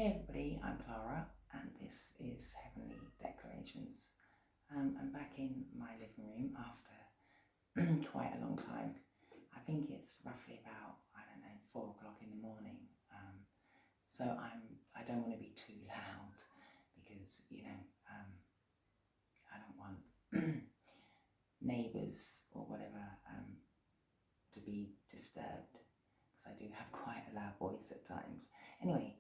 Hey everybody, I'm Clara and this is Heavenly Declarations. I'm back in my living room after quite a long time. I think it's roughly about, 4 o'clock in the morning. So I don't want to be too loud because, I don't want neighbours or whatever to be disturbed, because I do have quite a loud voice at times. Anyway,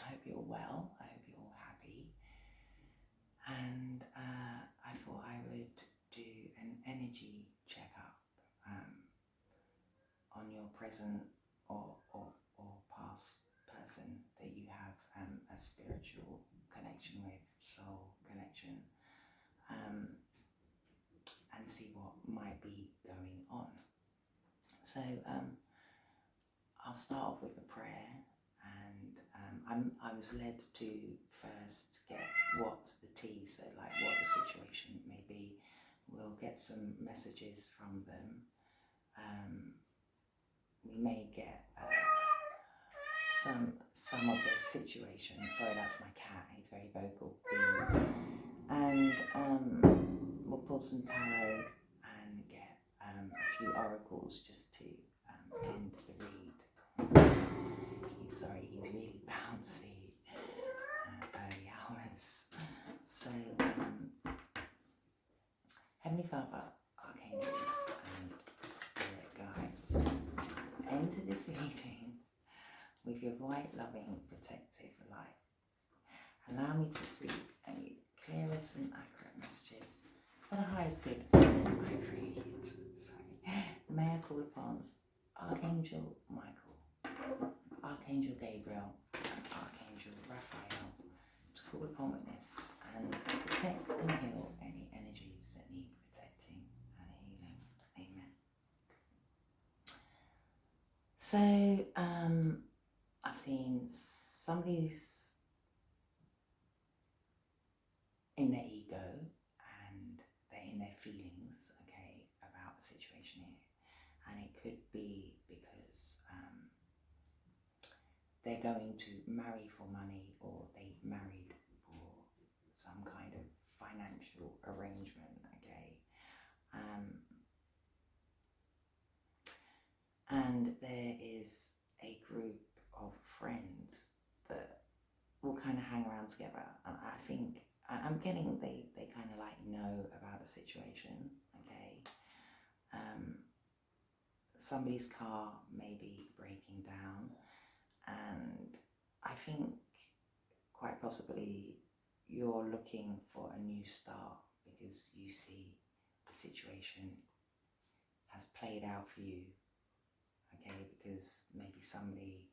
I hope you're well, I hope you're all happy, and I thought I would do an energy checkup on your present or past person that you have a spiritual connection with, soul connection, and see what might be going on. So I'll start off with a prayer, and I was led to first get what's the tea, so like what the situation may be. We'll get some messages from them. We may get some of the situation. Sorry, that's my cat. He's very vocal, please. And we'll pull some tarot and get a few oracles just to end the read. He's really bouncy early hours. So, Heavenly Father, Archangels and Spirit Guides, enter this reading with your bright, loving, protective light. Allow me to receive any clearest and accurate messages for the highest good I read. May I call upon Archangel Michael, Archangel Gabriel, and Archangel Raphael to call upon witness and protect and heal any energies that need protecting and healing. Amen. So, I've seen somebody's in their ego and they're in their feelings, okay, about the situation here. And it could be because they're going to marry for money, or they married for some kind of financial arrangement, okay. And there is a group of friends that will kind of hang around together. And I think, I'm getting they kind of like know about the situation, okay. Somebody's car may be breaking down, and I think quite possibly you're looking for a new start because you see the situation has played out for you, okay, because maybe somebody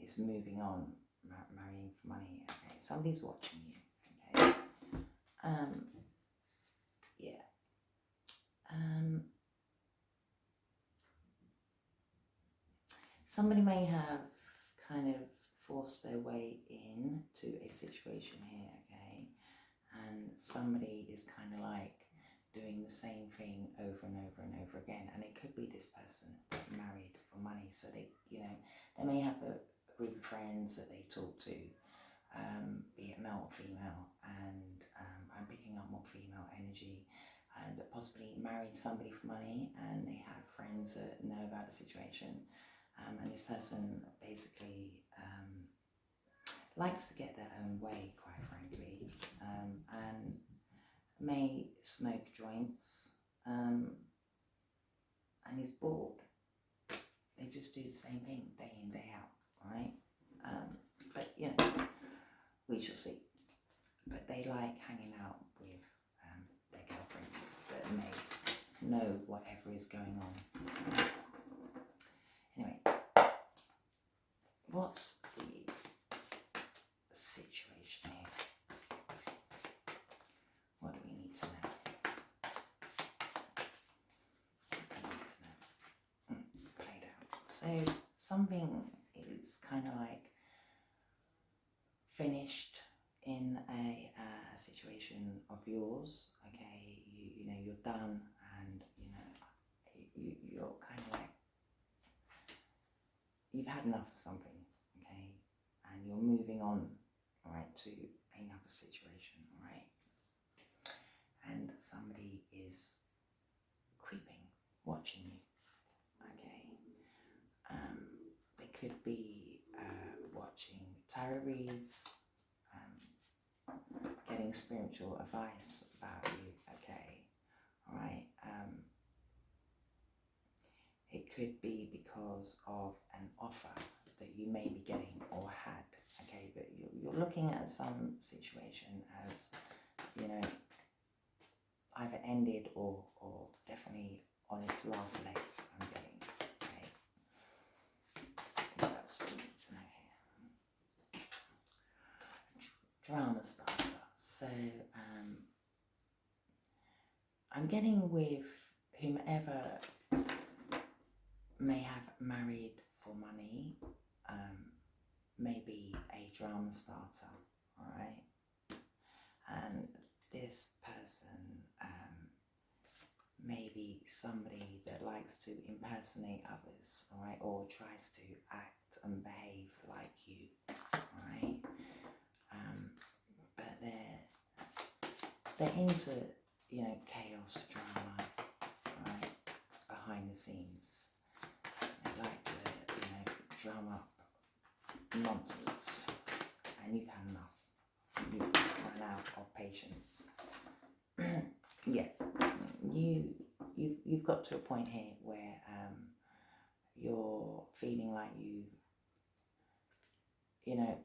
is moving on, marrying for money, okay, somebody's watching you, okay. Somebody may have kind of forced their way into a situation here, okay, and somebody is kind of like doing the same thing over and over and over again, and it could be this person that married for money. So they may have a group of friends that they talk to, be it male or female, and I'm picking up more female energy, and that possibly married somebody for money, and they have friends that know about the situation, and this person basically likes to get their own way, quite frankly, and may smoke joints, and is bored. They just do the same thing day in, day out, right? But we shall see. But they like hanging out with their girlfriends that may know whatever is going on. Anyway, what's the situation here? What do we need to know? Played out. So something is kind of like finished in a situation of yours, okay. You're done, and you're kind of like you've had enough of something, okay, and you're moving on, all right, to another situation, all right, and somebody is creeping, watching you, okay. They could be watching tarot reads, getting spiritual advice about you, okay, all right. It could be because of an offer that you may be getting or had, okay, but you're looking at some situation as, you know, either ended or definitely on its last legs, I'm getting, okay. What else do we need to know here? Drama starter. So, I'm getting with whomever may have married for money, maybe a drama starter, all right? And this person may be somebody that likes to impersonate others, all right, or tries to act and behave like you, all right? But they're into, you know, chaos, drama, right, behind the scenes. They like to, you know, drum up nonsense, and you've had enough. You've run out of patience. Yeah, you've got to a point here where you're feeling like you know,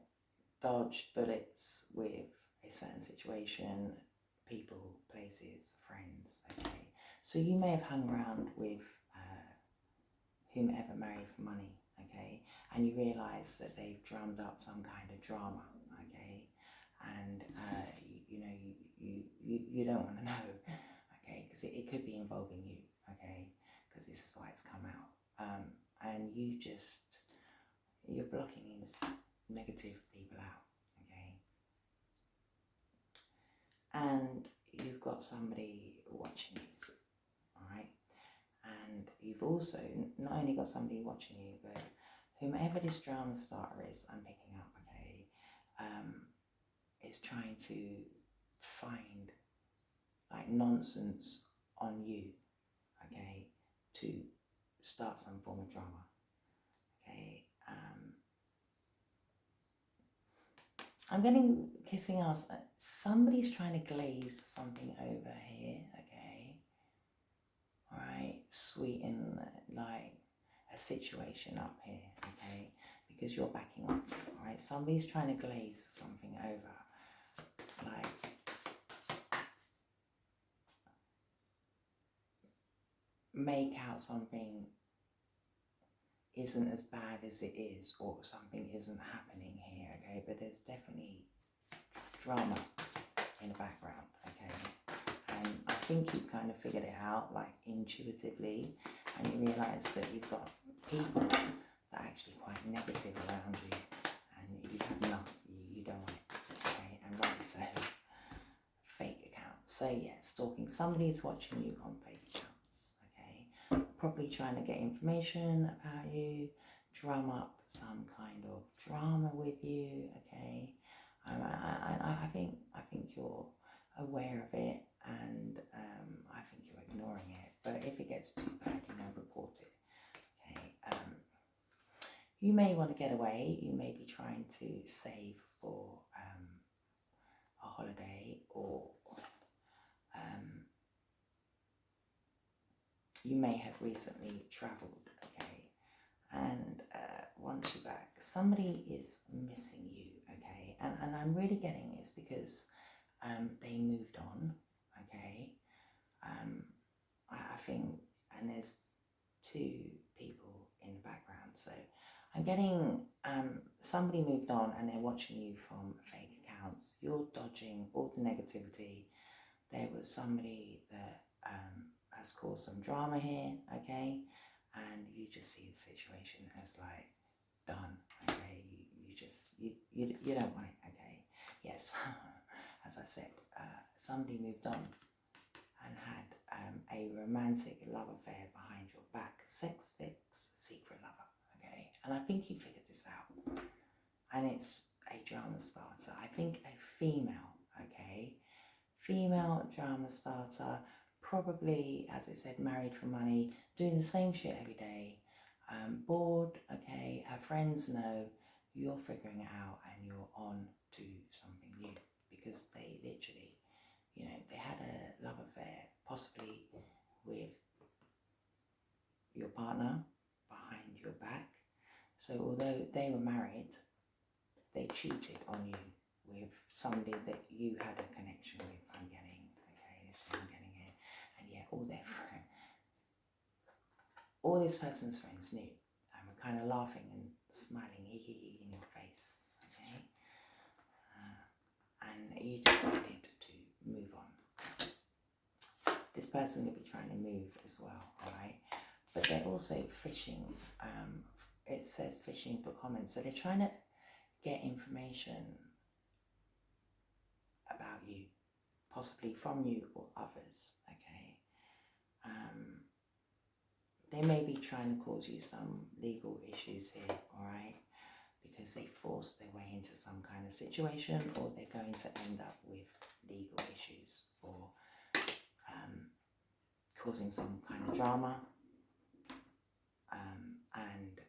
dodged bullets with a certain situation, people, places, friends, okay. So you may have hung around with whomever married for money, okay, and you realise that they've drummed up some kind of drama, okay, and you know, you don't want to know, okay, because it could be involving you, okay, because this is why it's come out, and you're blocking these negative people out, okay, and you've got somebody watching you, all right, and you've also not only got somebody watching you, but whomever this drama starter is, I'm picking up, okay, is trying to find like nonsense on you, okay, to start some form of drama, okay. I'm getting kissing ass. Somebody's trying to glaze something over here, okay. All right, sweeten like a situation up here, okay, because you're backing off. All right, somebody's trying to glaze something over, like make out something isn't as bad as it is, or something isn't happening here, okay, but there's definitely drama in the background, okay, and I think you've kind of figured it out, like intuitively, and you realise that you've got people that are actually quite negative around you, and you've had enough, you don't want it, okay, and like so, fake accounts, so yeah, stalking, somebody's watching you on fake accounts, okay, probably trying to get information about you, drum up some kind of drama with you, okay. I think you're aware of it, and I think you're ignoring it. But if it gets too bad, you know, report it. Okay. You may want to get away. You may be trying to save for a holiday, or you may have recently travelled. Okay. And once you're back, somebody is missing you, okay, and I'm really getting it's because they moved on, okay, I think, and there's two people in the background, so I'm getting somebody moved on and they're watching you from fake accounts, you're dodging all the negativity, there was somebody that has caused some drama here, okay, and you just see the situation as like done, okay, you don't want it, okay, yes, as I said, somebody moved on and had a romantic love affair behind your back, sex fix, secret lover, okay, and I think you figured this out, and it's a drama starter. I think a female, okay, female drama starter, probably, as I said, married for money, doing the same shit every day, bored, okay, her friends know, you're figuring it out and you're on to something new, because they literally, you know, they had a love affair, possibly with your partner behind your back. So although they were married, they cheated on you with somebody that you had a connection with. I'm getting, okay, this is what I'm getting here. And yet all this person's friends knew, and were kind of laughing and smiling hee hee hee in your face, okay? And you decided to move on. This person could be trying to move as well, all right? But they're also fishing. It says fishing for comments. So they're trying to get information about you, possibly from you or others, okay? They may be trying to cause you some legal issues here, all right? Because they forced their way into some kind of situation, or they're going to end up with legal issues for causing some kind of drama, and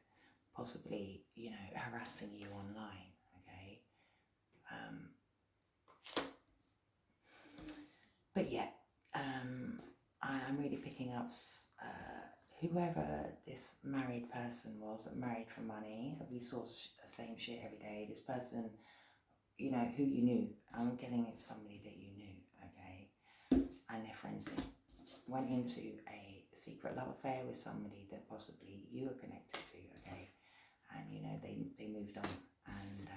possibly, you know, harassing you online, okay? But yeah, I'm really picking up whoever this married person was that married for money. We saw the same shit every day. This person, you know, who you knew. I'm getting it's somebody that you knew, okay? And their friends knew. Went into a secret love affair with somebody that possibly you were connected to, okay? And, you know, they moved on. And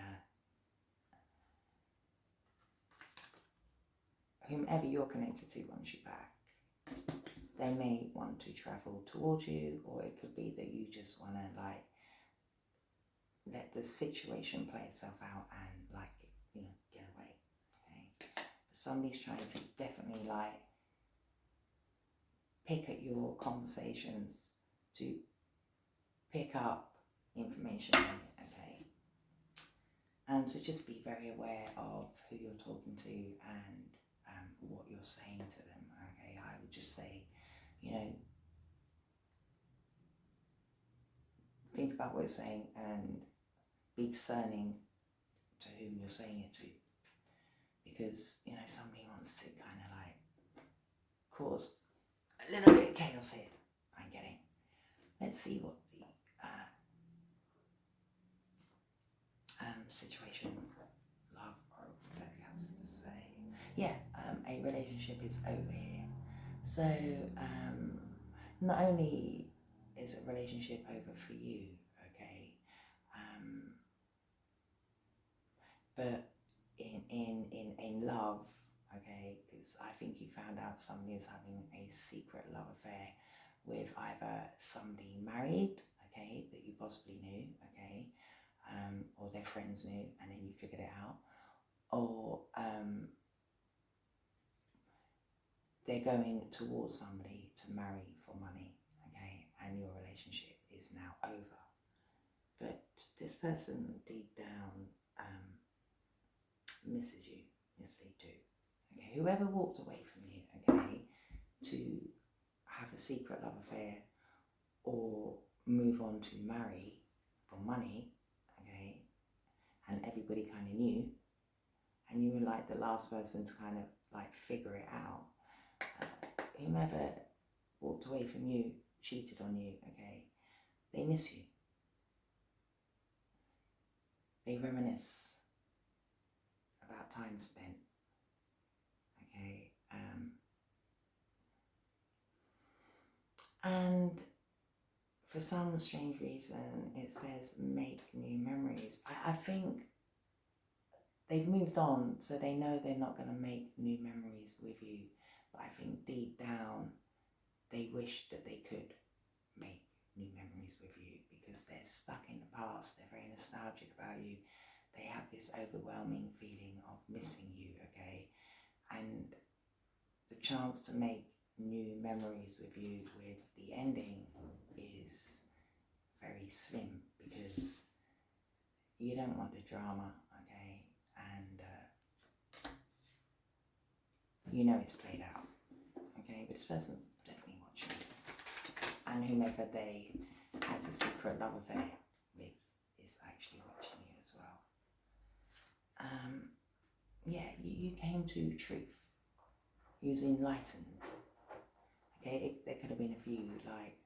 whomever you're connected to wants you back. They may want to travel towards you, or it could be that you just want to, like, let the situation play itself out and, like, you know, get away, okay? But somebody's trying to definitely, like, pick at your conversations to pick up information, okay? And to just be very aware of who you're talking to and what you're saying to them, okay? I would just say, you know, think about what you're saying and be discerning to whom you're saying it to. Because, you know, somebody wants to kind of like cause a little bit of chaos here, I'm getting. Let's see what the situation, love, or that has to say. Yeah, a relationship is over here. So, not only is a relationship over for you, okay, but in love, okay, because I think you found out somebody is having a secret love affair with either somebody married, okay, that you possibly knew, okay, or their friends knew, and then you figured it out, or they're going towards somebody to marry for money, okay, and your relationship is now over. But this person deep down misses you. Yes, they do. Okay, whoever walked away from you, okay, to have a secret love affair or move on to marry for money, okay, and everybody kind of knew, and you were like the last person to kind of like figure it out. Whomever walked away from you, cheated on you, okay, they miss you. They reminisce about time spent, okay, and for some strange reason it says make new memories. I think they've moved on, so they know they're not going to make new memories with you, but I think deep down they wish that they could make new memories with you, because they're stuck in the past. They're very nostalgic about you. They have this overwhelming feeling of missing you, okay? And the chance to make new memories with you with the ending is very slim, because you don't want the drama, okay? And you know it's played out, okay? But this person's definitely watching you. And whomever they had the secret love affair with is actually watching you as well. Yeah, you came to truth. You was enlightened. Okay, there could have been a few like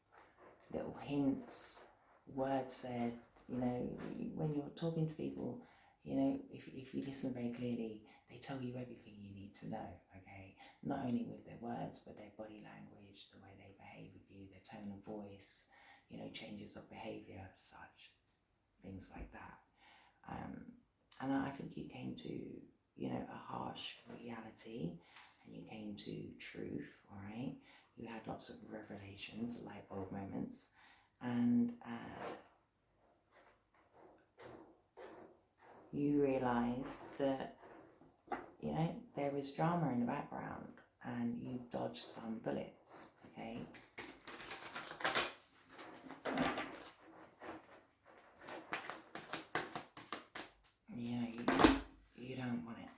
little hints, words said, you know, when you're talking to people, you know, if you listen very clearly, they tell you everything you need to know, okay? Not only with their words, but their body language, the way they behave with you, their tone of voice, you know, changes of behaviour, such, things like that. And I think you came to, you know, a harsh reality, and you came to truth, all right? You had lots of revelations, light bulb moments, and you realised that, you know, there is drama in the background, and you've dodged some bullets, okay? You know, you don't want it.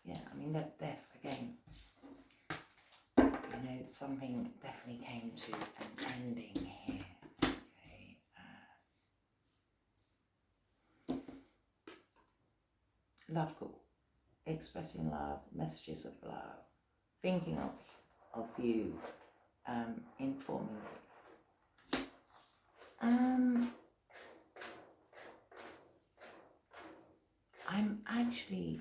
Yeah, I mean, that death, again, you know, something definitely came to an ending here, okay? Love call, expressing love, messages of love, thinking of you, informing you.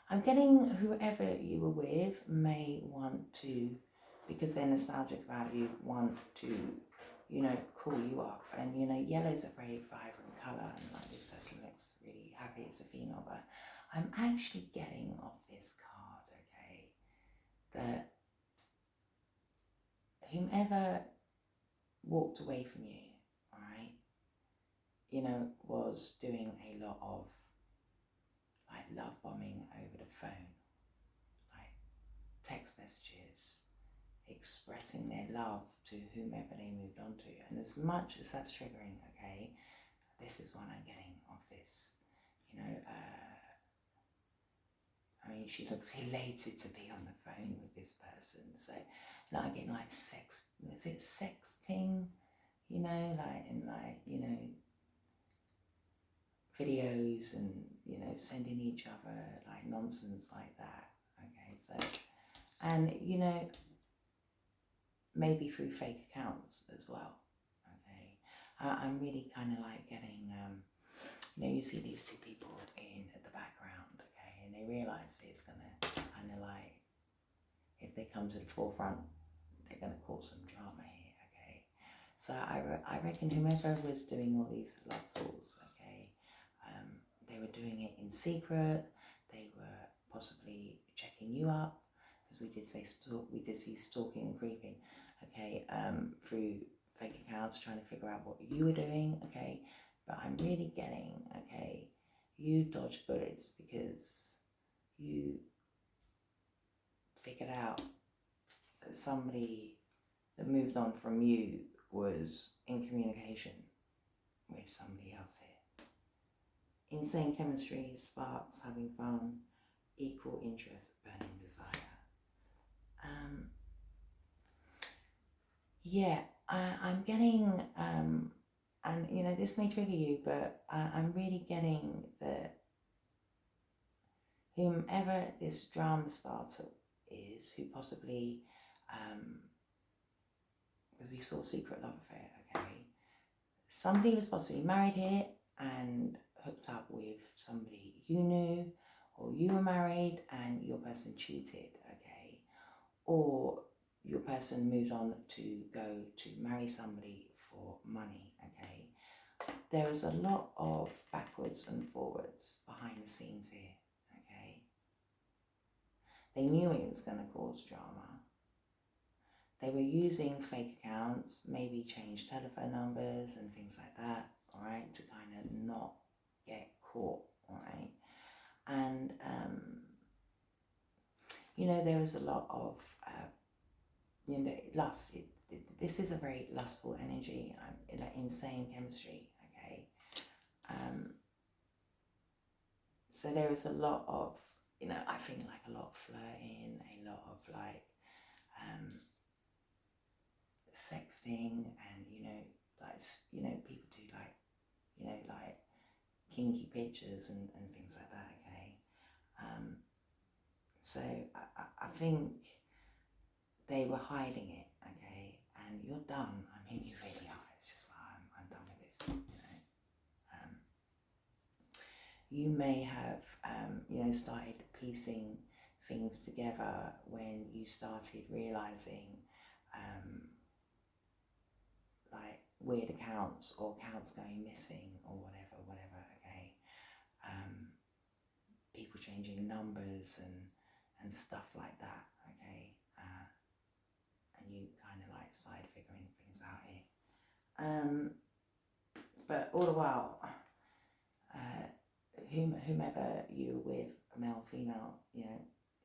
I'm getting whoever you were with may want to, because they're nostalgic about you, want to, you know, call you up. And, you know, yellow's a very vibrant colour, and like this person looks really happy as a female, but I'm actually getting off this card, okay, that whomever walked away from you, all right, you know, was doing a lot of like love bombing over the phone, like text messages, expressing their love to whomever they moved on to. And as much as that's triggering, okay, this is what I'm getting of this, you know, I mean, she looks elated to be on the phone with this person. So, like, getting like is it sexting? You know, like, and like, you know, videos and, you know, sending each other like nonsense like that. Okay, so, and, you know, maybe through fake accounts as well. Okay, I'm really kind of like getting, you know, you see these two people in the background, okay, and they realise that it's gonna kind of like, if they come to the forefront, they're gonna cause some drama here, okay. So I reckon whomever was doing all these love calls, okay, they were doing it in secret. They were possibly checking you up, because we did see stalking and creeping, okay, through fake accounts, trying to figure out what you were doing, okay. But I'm really getting, okay, you dodged bullets because you figured out that somebody that moved on from you was in communication with somebody else here. Insane chemistry, sparks, having fun, equal interest, burning desire. Yeah, I'm getting, and you know, this may trigger you, but I'm really getting that whomever this drama starter is, who possibly, because we saw secret love affair, okay, somebody was possibly married here and hooked up with somebody you knew, or you were married and your person cheated, okay, or your person moved on to go to marry somebody for money, okay. There is a lot of backwards and forwards behind the scenes here, okay. They knew it was going to cause drama. They were using fake accounts, maybe change telephone numbers and things like that, all right, to kind of not get caught, all right. And, you know, there was a lot of, you know, lust. this is a very lustful energy, like insane chemistry, okay? So there is a lot of, I think like a lot of flirting, a lot of like sexting, and people do like kinky pictures and things like that, okay? So I think they were hiding it, okay? And you're done. I mean, you really are. It's just like, I'm done with this, You may have, started piecing things together when you started realizing, like weird accounts or accounts going missing or whatever, okay? People changing numbers and stuff like that, okay? And you kind of like started figuring things out here. But all the while, whomever you're with, male, female,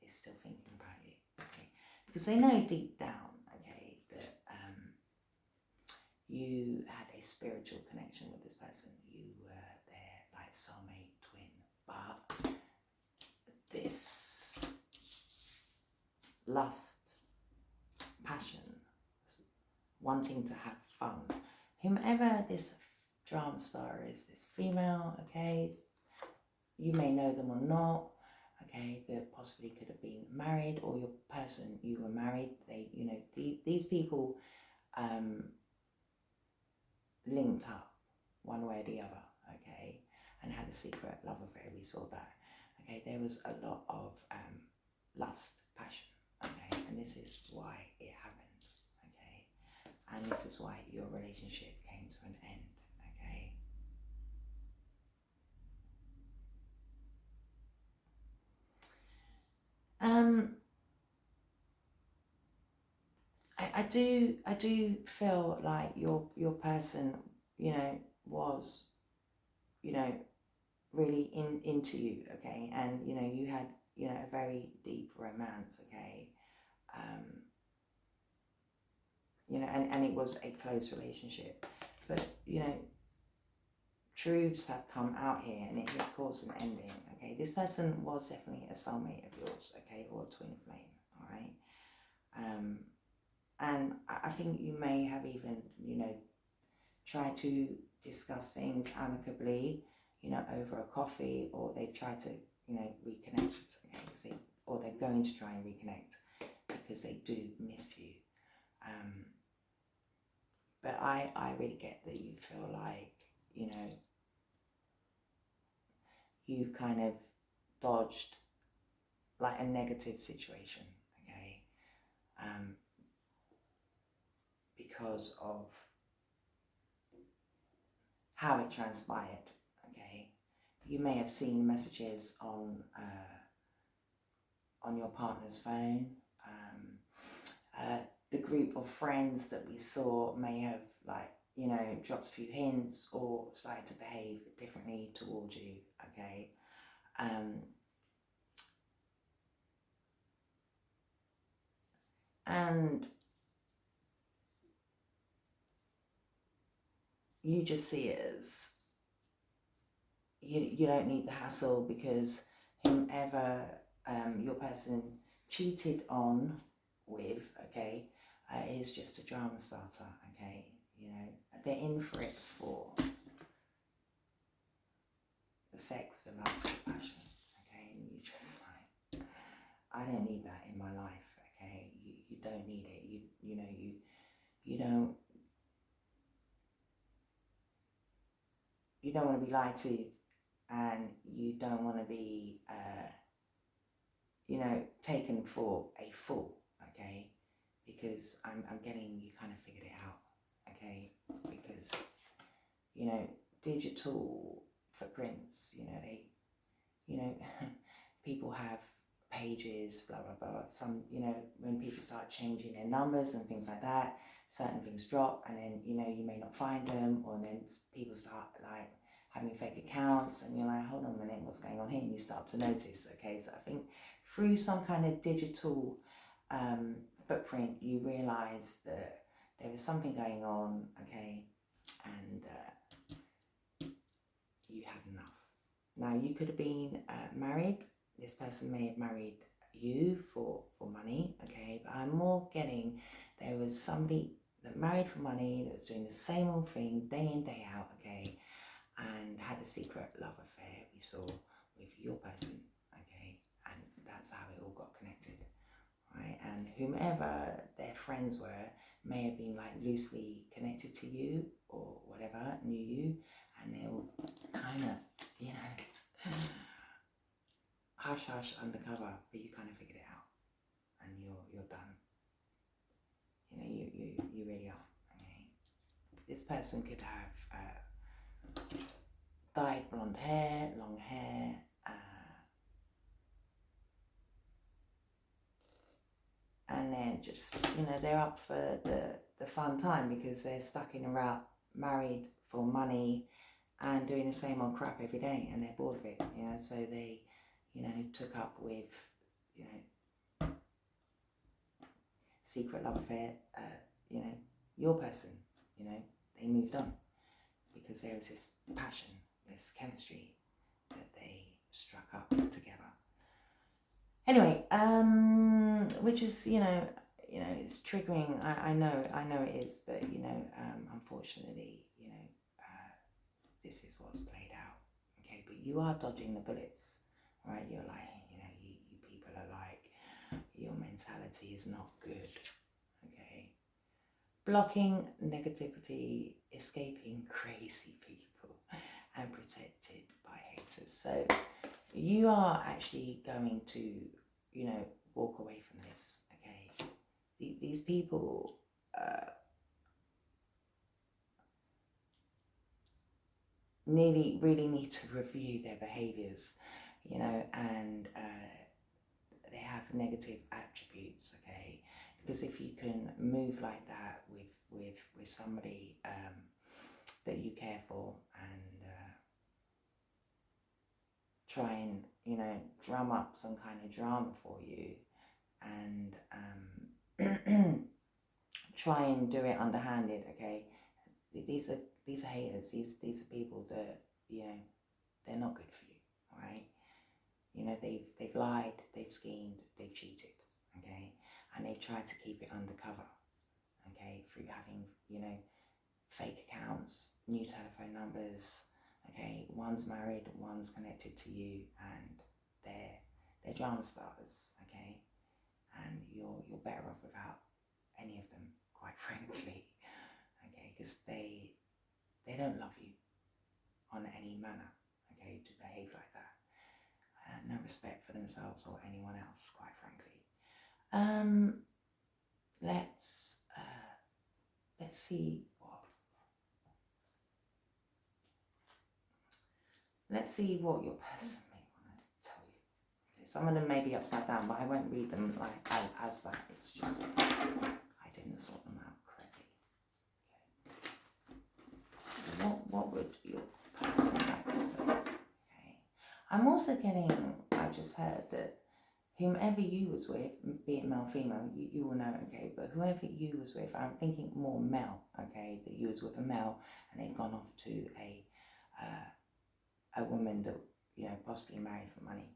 is still thinking about you, okay? Because they know deep down, okay, that you had a spiritual connection with this person. You were their like soulmate twin, but this lust, passion, wanting to have fun, whomever this drama star is, this female, okay, you may know them or not, okay, they possibly could have been married, or your person, you were married, they, these people linked up one way or the other, okay, and had a secret love affair. We saw that, okay. There was a lot of lust, passion, okay, and this is why it happened, okay, and this is why your relationship came to an end, okay. I do feel like your person, was, really into you, okay, and you had, a very deep romance, okay, and it was a close relationship, but truths have come out here, and it has caused an ending, okay. This person was definitely a soulmate of yours, okay, or a twin flame, all right. And I think you may have even, tried to discuss things amicably, over a coffee, or they've tried to, reconnect, okay, or they're going to try and reconnect because they do miss you. But I really get that you feel like, you've kind of dodged like a negative situation, okay, because of how it transpired, okay. You may have seen messages on your partner's phone. The group of friends that we saw may have dropped a few hints or started to behave differently towards you, okay. And you just see it as you don't need the hassle, because whomever your person cheated on with, okay, is just a drama starter, okay. They're in for it for the sex, the lust, the passion, okay. And you just like, I don't need that in my life, okay. You don't need it. You don't want to be lied to, and you don't want to be taken for a fool, okay, because I'm getting you kind of figured it out, okay, because digital footprints, they people have pages, blah blah blah. Some, when people start changing their numbers and things like that, certain things drop, and then you may not find them, or then people start like having fake accounts, and you're like, hold on a minute, what's going on here? And you start to notice, okay. So I think through some kind of digital footprint, you realize that there was something going on, okay, and you had enough. Now, you could have been married. This person may have married you for money, okay, but I'm more getting there was somebody that married for money that was doing the same old thing day in, day out, okay, and had a secret love affair, we saw, with your person, okay, and that's how it all got connected, right? And whomever their friends were may have been like loosely connected to you or whatever, knew you, and they all kind of, you know, hush hush undercover, but you kind of figured it out, and you're done. You know, you really are. Okay, this person could have dyed blonde hair, long hair, and they're just, you know, they're up for the fun time because they're stuck in a rut, married for money, and doing the same old crap every day, and they're bored of it. You know, so they, you know, took up with, you know, secret love affair, you know, your person, you know, they moved on because there was this passion, this chemistry that they struck up together. Anyway, which is, you know, it's triggering. I know it is, but you know, unfortunately, you know, this is what's played out. Okay, but you are dodging the bullets, right? You're like, you know, you people are like, your mentality is not good. Okay, blocking negativity, escaping crazy people, and protected by haters. So you are actually going to, you know, walk away from this. Okay, these people really need to review their behaviors, you know, and they have negative attributes, okay, because if you can move like that with somebody that you care for, and try and, you know, drum up some kind of drama for you, and try and do it underhanded, okay, these are haters. These are people that, you know, they're not good for you, all right? You know, they've lied, they've schemed, they've cheated, okay? And they've tried to keep it undercover, okay, through having, you know, fake accounts, new telephone numbers, okay? One's married, one's connected to you, and they're drama starters, okay? And you're better off without any of them, quite frankly, okay? Because they don't love you on any manner, okay, to behave like that. No respect for themselves or anyone else, quite frankly. Let's see what your person may want to tell you. Okay, some of them may be upside down, but I won't read them like as that. It's just I didn't sort them out correctly. Okay. So what would your person like to say? Okay. I'm also getting, I just heard that whomever you was with, be it male, female, you will know, okay, but whoever you was with, I'm thinking more male, okay, that you was with a male and they've gone off to a woman that, you know, possibly married for money.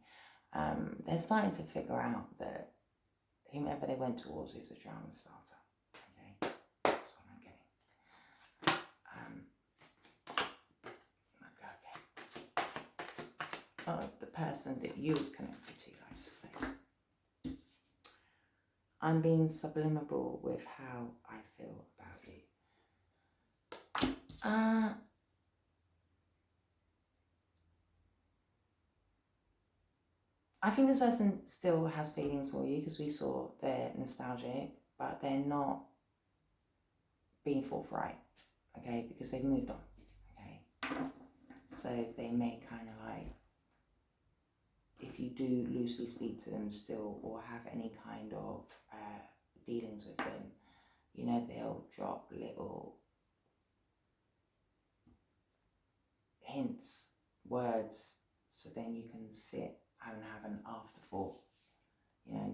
They're starting to figure out that whomever they went towards is a drama starter, okay, that's what I'm getting. Okay. Oh, the person that you was connected to, like to say. I'm being subliminal with how I feel about you. I think this person still has feelings for you because we saw they're nostalgic, but they're not being forthright, okay, because they've moved on, okay. So they may kind of like, if you do loosely speak to them still or have any kind of dealings with them, you know, they'll drop little hints, words, so then you can sit and have an afterthought, you know,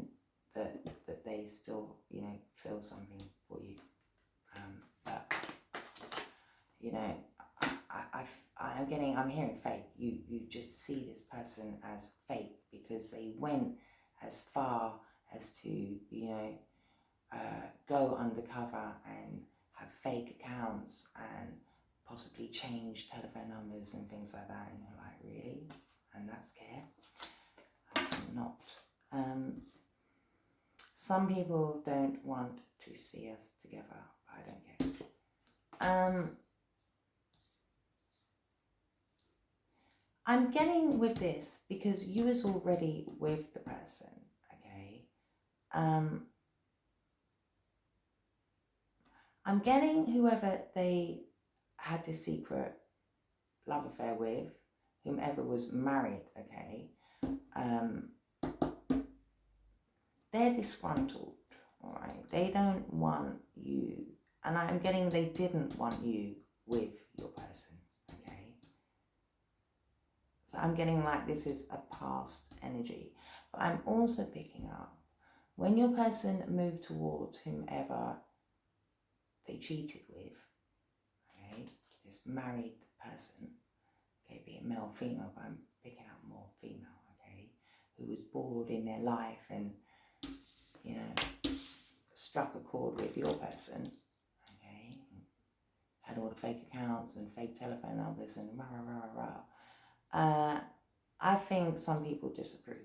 that they still, you know, feel something for you, But you know, I'm hearing fake. You just see this person as fake because they went as far as to, you know, go undercover and have fake accounts and possibly change telephone numbers and things like that. And you're like, really? And that's scary. I'm not. Some people don't want to see us together. I don't care. I'm getting with this because you was already with the person, okay? I'm getting whoever they had this secret love affair with, whomever was married, okay? They're disgruntled, all right? They don't want you, and I'm getting they didn't want you with your person, okay? So I'm getting like this is a past energy. But I'm also picking up when your person moved towards whomever they cheated with, okay, this married person, okay, be it male, female, but I'm picking up more female, okay, who was bored in their life and, you know, struck a chord with your person, okay, had all the fake accounts and fake telephone numbers and rah, rah, rah, rah, rah. I think some people disapprove.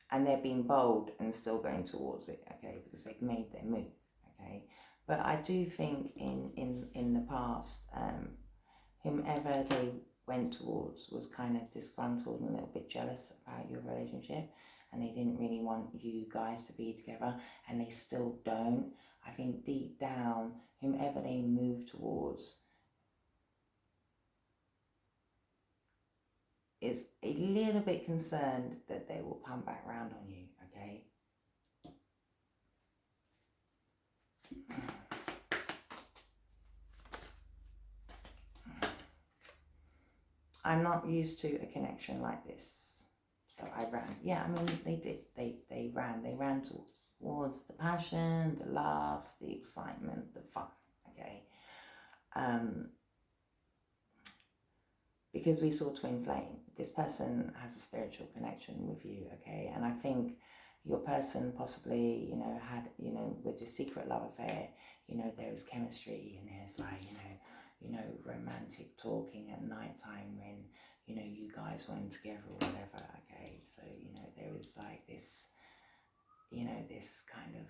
And they're being bold and still going towards it, okay, because they've made their move, okay. But I do think in the past, whomever they went towards was kind of disgruntled and a little bit jealous about your relationship, and they didn't really want you guys to be together, and they still don't. I think deep down, whomever they move towards is a little bit concerned that they will come back round on you, okay? I'm not used to a connection like this. So I ran. Yeah, I mean, they did. They ran. They ran towards the passion, the lust, the excitement, the fun, okay? Because we saw twin flame. This person has a spiritual connection with you, okay? And I think your person possibly, you know, had, you know, with the secret love affair, you know, there was chemistry and there's like, you know, romantic talking at nighttime when, you know, you guys weren't together or whatever, okay? So, you know, there was like this, you know, this kind of,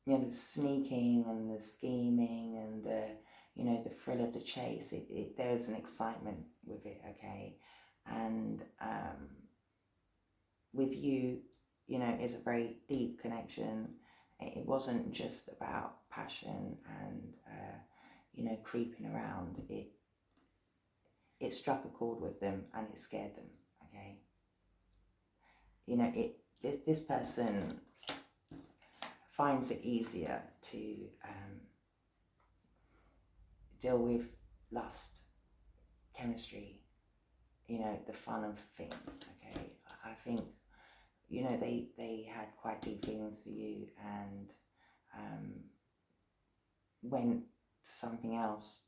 you know, the sneaking and the scheming and the, you know, the thrill of the chase. There's an excitement with it, okay? And with you, you know, it's a very deep connection. It wasn't just about passion and, you know, creeping around. It struck a chord with them and it scared them, okay? You know, this person finds it easier to deal with lust, chemistry, you know, the fun of things, okay? I think, you know, they had quite deep feelings for you and went to something else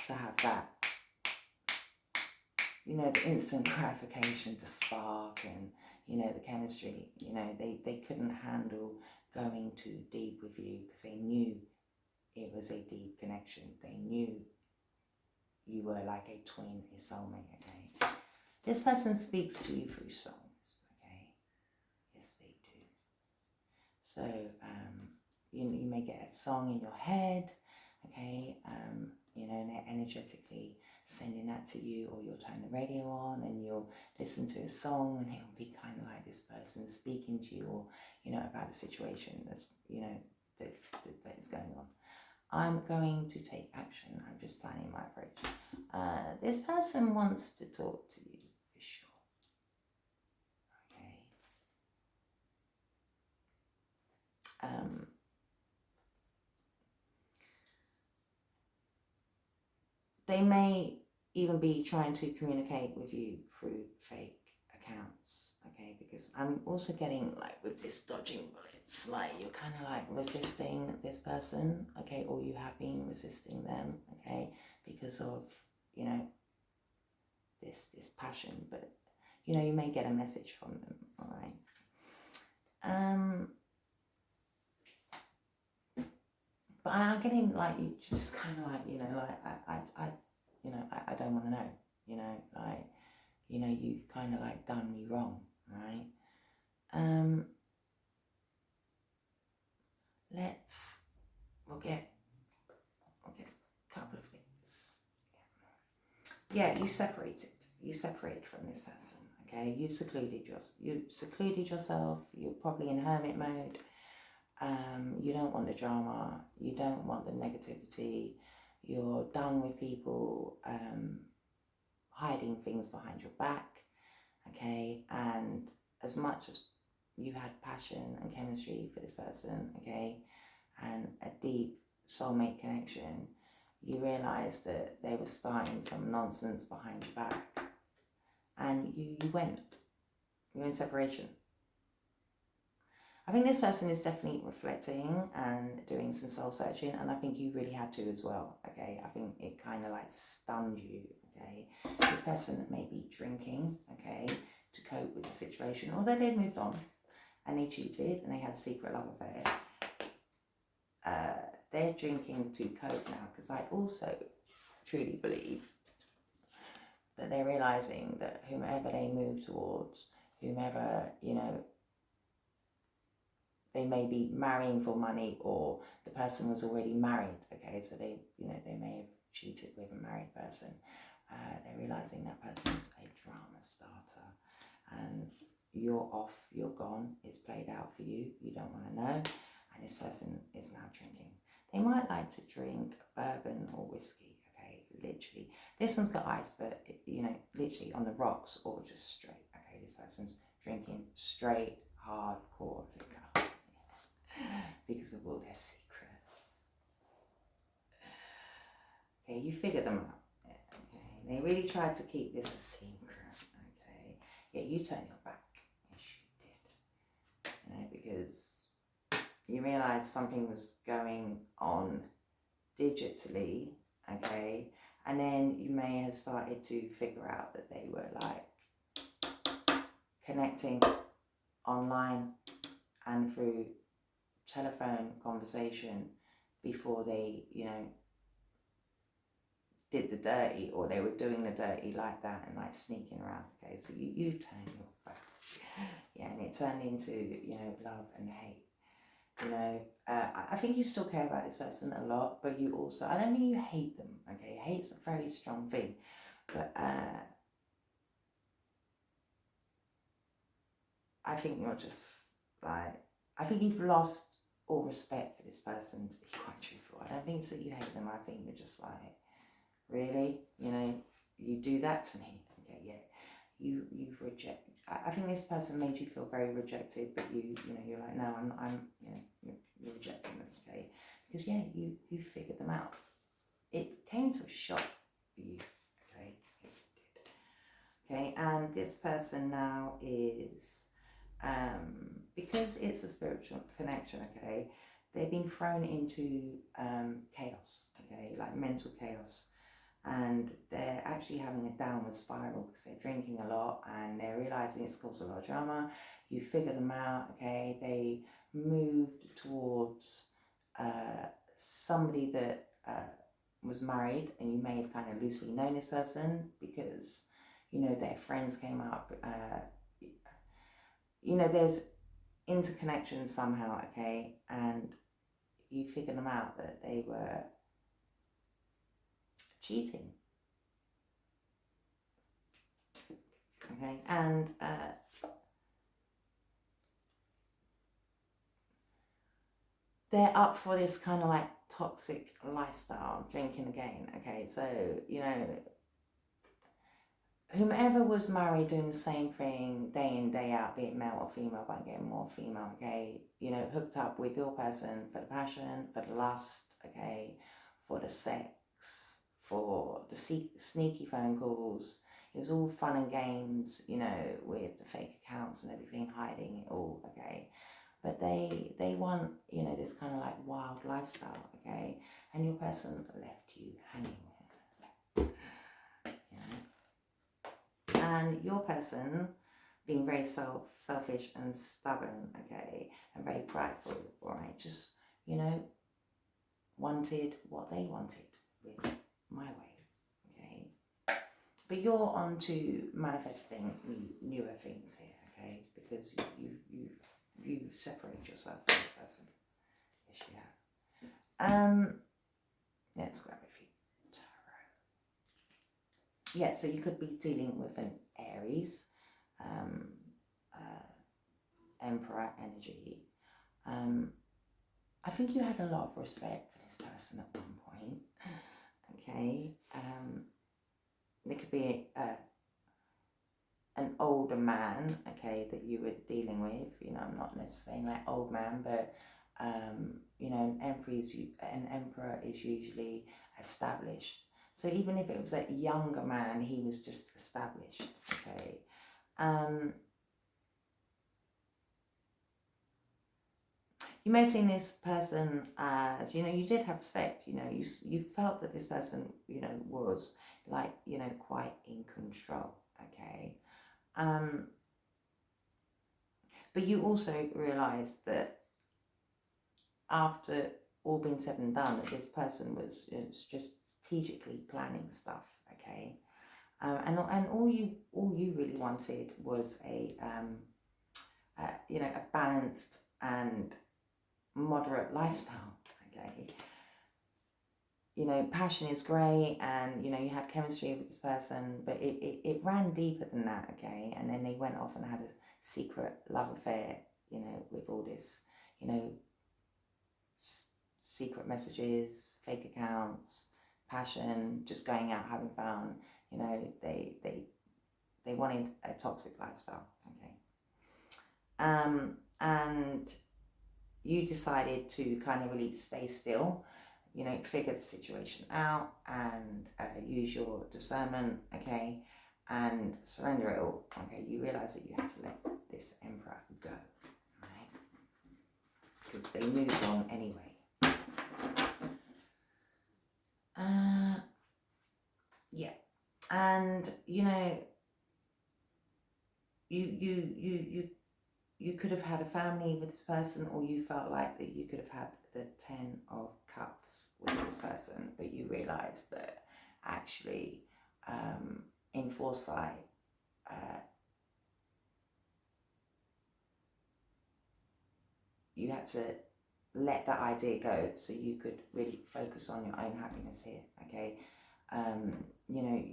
to have that, you know, the instant gratification, the spark and, you know, the chemistry. You know, they couldn't handle going too deep with you because they knew it was a deep connection. They knew you were like a twin, a soulmate, okay? This person speaks to you through songs, okay? Yes, they do. So, you may get a song in your head, okay? You know, and they're energetically sending that to you, or you'll turn the radio on and you'll listen to a song and it'll be kind of like this person speaking to you, or, you know, about the situation that's, you know, that is going on. I'm going to take action. I'm just planning my approach. This person wants to talk to you for sure. Okay. They may even be trying to communicate with you through fake accounts, okay? Because I'm also getting, like, with this dodging bullets, like, you're kind of like resisting this person, okay? Or you have been resisting them, okay? Because of, you know, this passion, but, you know, you may get a message from them, all right? But I'm getting, like, you just kind of like, you know, like, I don't want to know, you know, like, you know, you've kind of like done me wrong, right? We'll get a couple of things. Yeah, you separated from this person, okay? You secluded yourself. You're probably in hermit mode. You don't want the drama. You don't want the negativity. You're done with people hiding things behind your back, okay? And as much as you had passion and chemistry for this person, okay, and a deep soulmate connection, you realised that they were starting some nonsense behind your back, and you're in separation. I think this person is definitely reflecting and doing some soul searching, and I think you really had to as well, okay? I think it kind of like stunned you, okay? This person may be drinking, okay, to cope with the situation, although they've moved on and they cheated and they had a secret love affair. They're drinking to cope now, because I also truly believe that they're realising that whomever they move towards, whomever, you know, they may be marrying for money, or the person was already married, okay, so they, you know, they may have cheated with a married person. They're realising that person is a drama starter, and you're off, you're gone, it's played out for you, you don't want to know, and this person is now drinking. They might like to drink bourbon or whiskey, okay, literally. This one's got ice, but, you know, literally on the rocks or just straight, okay, this person's drinking straight, hardcore liquor because of all their secrets. Okay, you figure them out. Okay, they really tried to keep this a secret, okay. Yeah, you turn your back. Yes, you did. You know, because you realised something was going on digitally, okay, and then you may have started to figure out that they were like connecting online and through telephone conversation before they, you know, did the dirty, or they were doing the dirty like that and like sneaking around, okay. So you turn your back, yeah, and it turned into, you know, love and hate. You know, I think you still care about this person a lot, but you also, I don't mean you hate them, okay? Hate's a very strong thing, but I think you're just like, I think you've lost all respect for this person, to be quite truthful. I don't think it's that you hate them. I think you're just like, really? You know, you do that to me, okay? Yeah, you've rejected. I think this person made you feel very rejected, but you know, you're like, no, I'm, you know, you're rejecting them, okay? Because yeah, you figured them out. It came to a shock for you, okay? Yes, it did. Okay, and this person now is, because it's a spiritual connection, okay, they've been thrown into chaos, okay, like mental chaos. And they're actually having a downward spiral because they're drinking a lot and they're realizing it's caused a lot of drama. You figure them out, okay? They moved towards somebody that was married, and you may have kind of loosely known this person because, you know, their friends came up. You know, there's interconnection somehow, okay? And you figure them out that they were cheating. Okay, and they're up for this kind of like toxic lifestyle, drinking again, okay? So, you know, whomever was married doing the same thing day in, day out, be it male or female, but getting more female, okay? You know, hooked up with your person for the passion, for the lust, okay? For the sex, for the sneaky phone calls. It was all fun and games, you know, with the fake accounts and everything, hiding it all, okay? But they want, you know, this kind of like wild lifestyle, okay? And your person left you hanging, you know? And your person, being very selfish and stubborn, okay, and very prideful, all right, just, you know, wanted what they wanted with my way, okay? But you're on to manifesting newer things here, okay? Because you've separated yourself from this person. Yes, you have. Let's grab a few tarot. Yeah, so you could be dealing with an Aries, Emperor energy. I think you had a lot of respect for this person at one point. Okay. There could be an older man, okay, that you were dealing with. You know, I'm not necessarily like old man, but you know, an emperor is usually established. So even if it was a younger man, he was just established. Okay. You may have seen this person as, you know, you did have respect, you know, you felt that this person, you know, was like, you know, quite in control, okay? But you also realised that after all being said and done, that this person was just strategically planning stuff, okay? And all you really wanted was a you know, a balanced and moderate lifestyle, okay? You know, passion is great, and you know, you had chemistry with this person, but it ran deeper than that, okay? And then they went off and had a secret love affair, you know, with all this, you know, secret messages, fake accounts, passion, just going out having fun. You know, they wanted a toxic lifestyle, okay? And you decided to kind of really stay still, you know, figure the situation out and use your discernment, okay, and surrender it all, okay? You realize that you had to let this emperor go, right? Because they moved on anyway. Yeah, and you know, you could have had a family with this person, or you felt like that you could have had the 10 of Cups with this person, but you realised that actually, in foresight, you had to let that idea go so you could really focus on your own happiness here, okay? You know,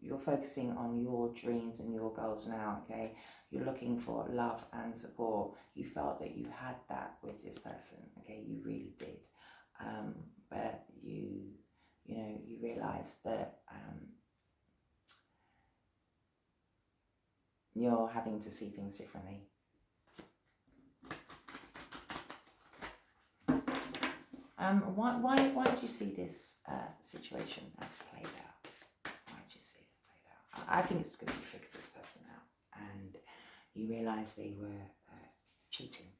you're focusing on your dreams and your goals now, okay? You're looking for love and support. You felt that you had that with this person, okay? You really did. But you know, you realised that you're having to see things differently. Why did you see this situation as played out? Why did you see it played out? I think it's because you figured this person out and you realised they were cheating,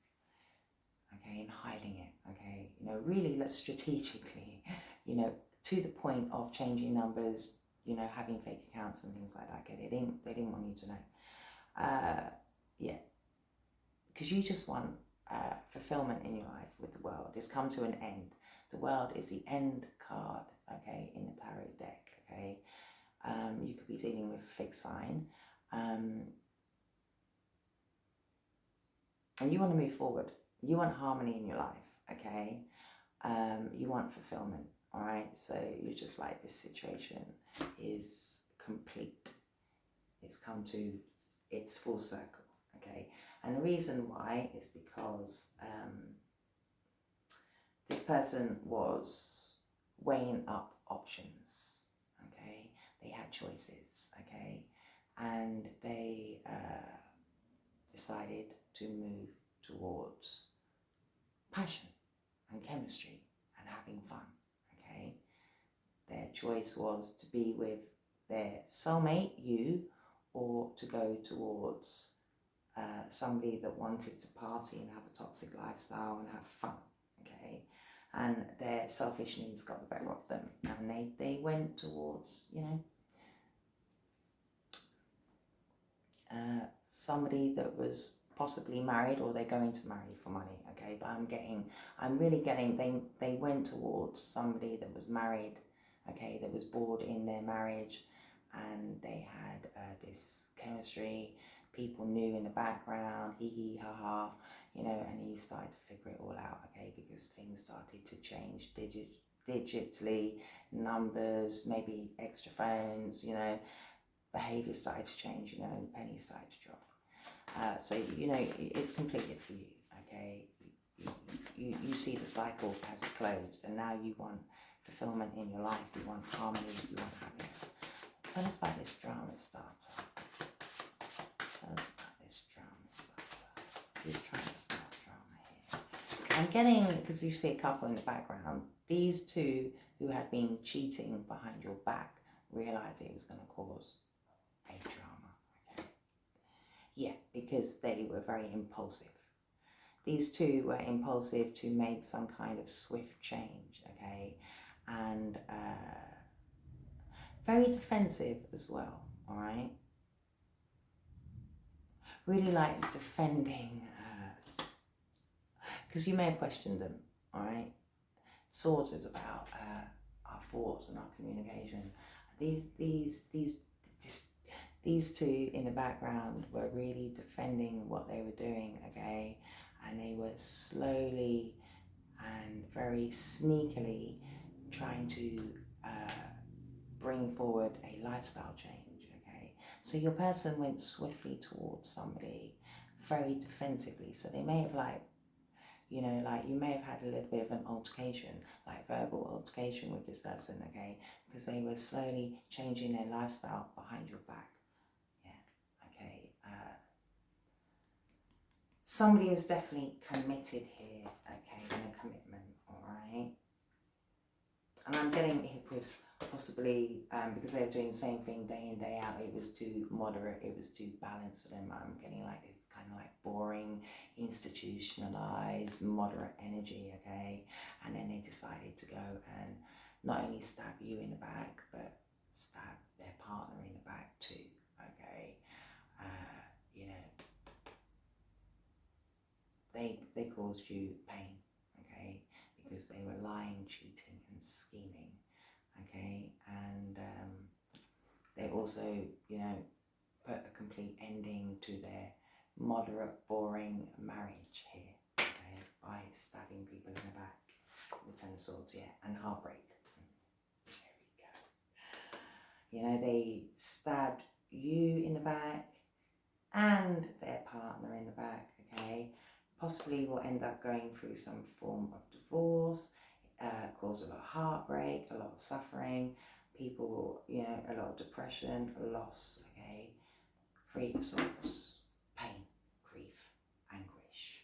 okay, and hiding it, okay, you know, really strategically, you know, to the point of changing numbers, you know, having fake accounts and things like that. Okay, they didn't want you to know, yeah, because you just want fulfillment in your life with the world. It's come to an end. The world is the end card, okay, in the tarot deck, okay. You could be dealing with a fixed sign, and you want to move forward. You want harmony in your life, okay. You want fulfillment, all right. So you're just like, this situation is complete. It's come to its full circle, okay. And the reason why is because this person was weighing up options, okay. They had choices, okay, and they decided to move towards passion and chemistry and having fun, okay. their choice was to be with their soulmate, you, or to go towards somebody that wanted to party and have a toxic lifestyle and have fun, okay? And their selfish needs got the better of them, and they went towards, you know, somebody that was possibly married, or they're going to marry for money, okay? But I'm really getting, they went towards somebody that was married, okay, that was bored in their marriage, and they had this chemistry. People knew in the background, hee hee ha ha, you know, and you started to figure it all out, okay, because things started to change digitally, numbers, maybe extra phones, you know, behaviour started to change, you know, and pennies started to drop. So, you know, it's completed for you, okay? You see the cycle has closed, and now you want fulfillment in your life, you want harmony, you want happiness. Tell us about this drama starter. Tell us about this drama starter. Who's trying to start drama here? I'm getting, because you see a couple in the background, these two who had been cheating behind your back realised it was going to cause a drama, okay? Yeah, because they were very impulsive. These two were impulsive to make some kind of swift change, okay? And very defensive as well, all right? Really like defending, because you may have questioned them, all right? Swords is about our thoughts and our communication. These two in the background were really defending what they were doing, okay? And they were slowly and very sneakily trying to bring forward a lifestyle change, okay? So your person went swiftly towards somebody very defensively. So they may have, like, you know, like you may have had a little bit of an altercation, like verbal altercation with this person, okay? Because they were slowly changing their lifestyle behind your back. Yeah, okay. Somebody was definitely committed here, okay, in a commitment, all right? And I'm getting it was possibly, because they were doing the same thing day in, day out, it was too moderate, it was too balanced for them. I'm getting like this kind of like boring, institutionalized, moderate energy, okay? And then they decided to go and not only stab you in the back, but stab their partner in the back too, okay? You know, they caused you pain, okay? Because they were lying, cheating and scheming, okay? And they also, you know, put a complete ending to their moderate, boring marriage here, okay? By stabbing people in the back with the Ten of Swords, yeah, and heartbreak. There we go. You know, they stabbed you in the back and their partner in the back, okay? Possibly will end up going through some form of divorce, cause a lot of heartbreak, a lot of suffering, people, you know, a lot of depression, loss, okay? 3 of Swords, pain, grief, anguish.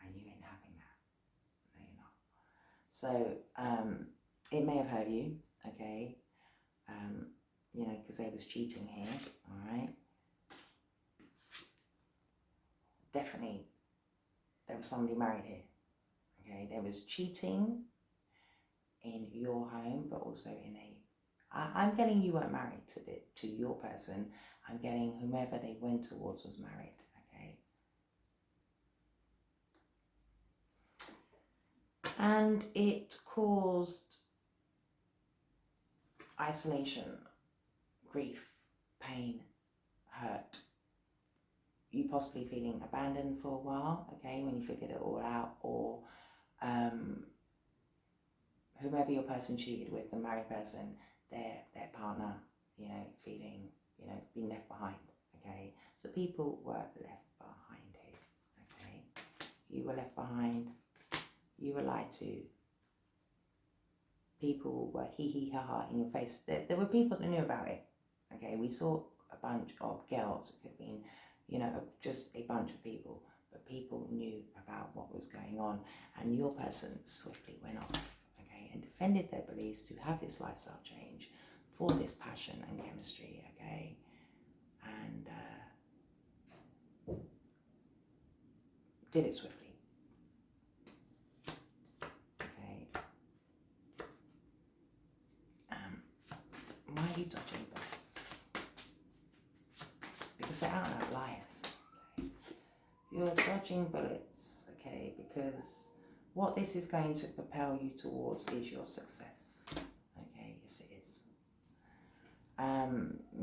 And you ain't having that. No, you're not. So, it may have hurt you, okay? You know, because they was cheating here, all right? Definitely, there was somebody married here, okay? There was cheating in your home, but also in I'm getting you weren't married to your person. I'm getting whomever they went towards was married, okay? And it caused isolation, grief, pain, hurt. You possibly feeling abandoned for a while, okay, when you figured it all out, or whomever your person cheated with, the married person, their partner, you know, feeling, you know, being left behind, okay? So people were left behind here, okay? You were left behind, you were lied to, people were hee hee ha ha in your face. There were people that knew about it, okay? We saw a bunch of girls, it could have been, you know, just a bunch of people, but people knew about what was going on, and your person swiftly went off, okay? okay, and defended their beliefs to have this lifestyle change for this passion and chemistry, okay, and did it swiftly, okay. Why are you dodging bullets? Because they're out and out liars, okay. You're dodging bullets, okay, because what this is going to propel you towards is your success, okay, yes it is.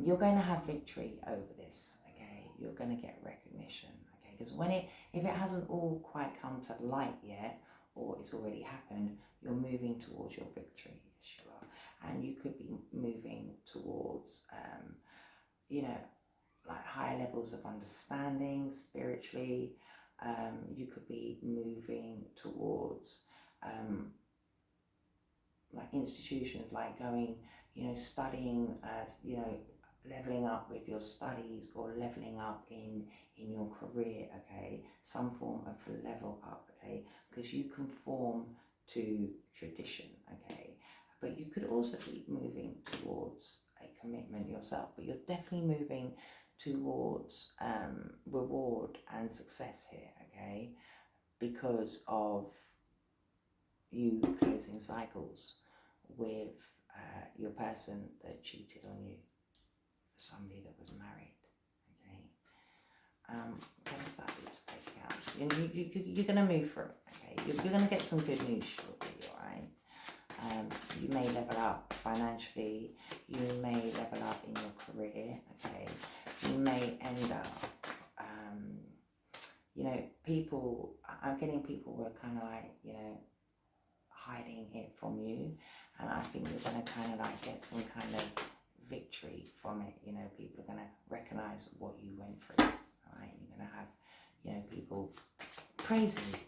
You're going to have victory over this, okay, you're going to get recognition, okay, because if it hasn't all quite come to light yet, or it's already happened, you're moving towards your victory, yes you are, and you could be moving towards, you know, like higher levels of understanding spiritually. You could be moving towards like institutions, like going, you know, studying, you know, leveling up with your studies, or leveling up in your career, okay, some form of level up, okay, because you conform to tradition, okay, but you could also be moving towards a commitment yourself, but you're definitely moving towards reward and success here, okay, because of you closing cycles with your person that cheated on you for somebody that was married, okay. Going to start these accounts. You're going to move through, okay. You're going to get some good news shortly, all right. You may level up financially, you may level up in your career, okay. You may end up, you know, people, I'm getting people who are kind of like, you know, hiding it from you, and I think you're going to kind of like get some kind of victory from it, you know, people are going to recognize what you went through, all right, you're going to have, you know, people praising you,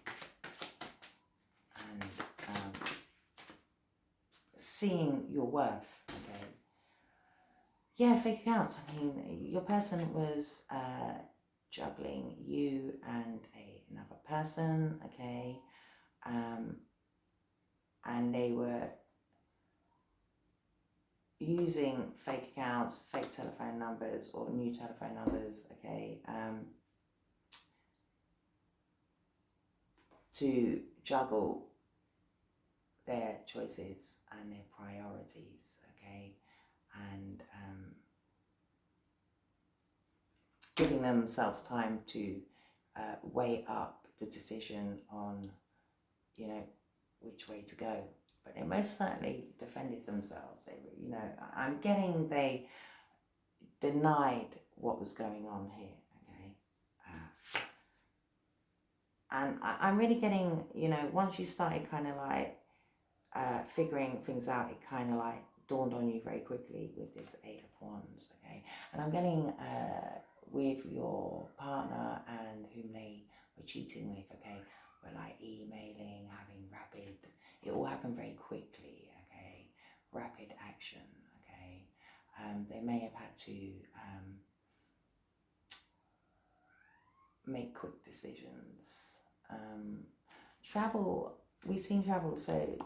and seeing your worth, okay. Yeah, fake accounts, I mean, your person was juggling you and another person, okay, and they were using fake accounts, fake telephone numbers, or new telephone numbers, okay, to juggle their choices and their priorities, okay, and giving themselves time to weigh up the decision on, you know, which way to go. But they most certainly defended themselves. They, you know, I'm getting they denied what was going on here, okay. And I'm really getting, you know, once you started kind of like figuring things out, it kind of like dawned on you very quickly with this Eight of Wands, okay. And I'm getting with your partner and whom they were cheating with, okay, were like emailing, having rapid, it all happened very quickly, okay, rapid action, okay. They may have had to make quick decisions. Travel, we've seen travel, so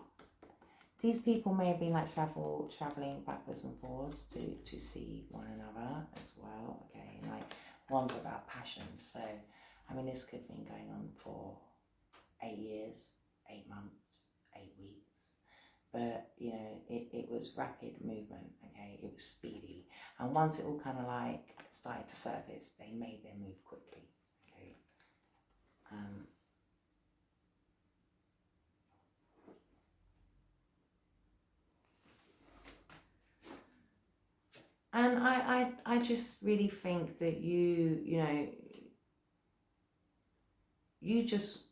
these people may have been like traveling backwards and forwards to see one another as well, okay, like one's about passion, so I mean this could have been going on for 8 years, 8 months, 8 weeks, but you know, it was rapid movement, okay, it was speedy, and once it all kind of like started to surface, they made their move quickly, okay. And I just really think that you know, you just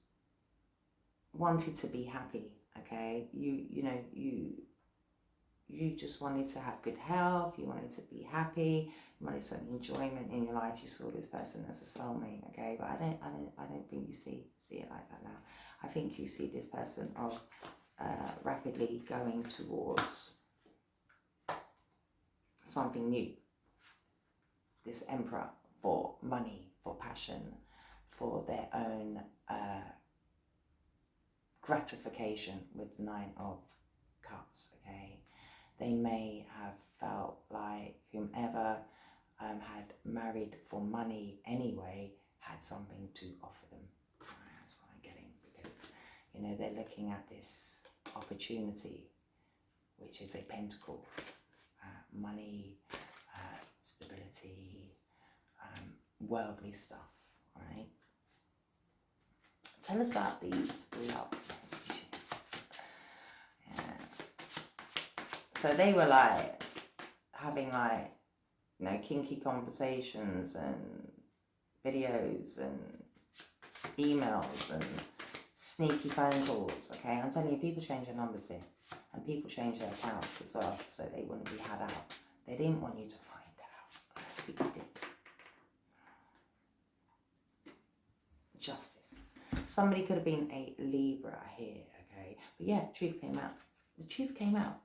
wanted to be happy, okay? You know, you just wanted to have good health, you wanted to be happy, you wanted some enjoyment in your life, you saw this person as a soulmate, okay? But I don't think you see it like that now. I think you see this person of rapidly going towards something new. This Emperor, for money, for passion, for their own gratification with the Nine of cuts, okay? They may have felt like whomever had married for money anyway had something to offer them. That's what I'm getting, because, you know, they're looking at this opportunity, which is a pentacle, money, stability, worldly stuff, right? Tell us about these love messages. Yeah. So they were like having like, you know, kinky conversations and videos and emails and sneaky phone calls, okay? I'm telling you, people change their numbers here, and people change their accounts as well, so they wouldn't be had out. They didn't want you to find out. People did. Justice. Somebody could have been a Libra here, okay? But yeah, truth came out. The truth came out.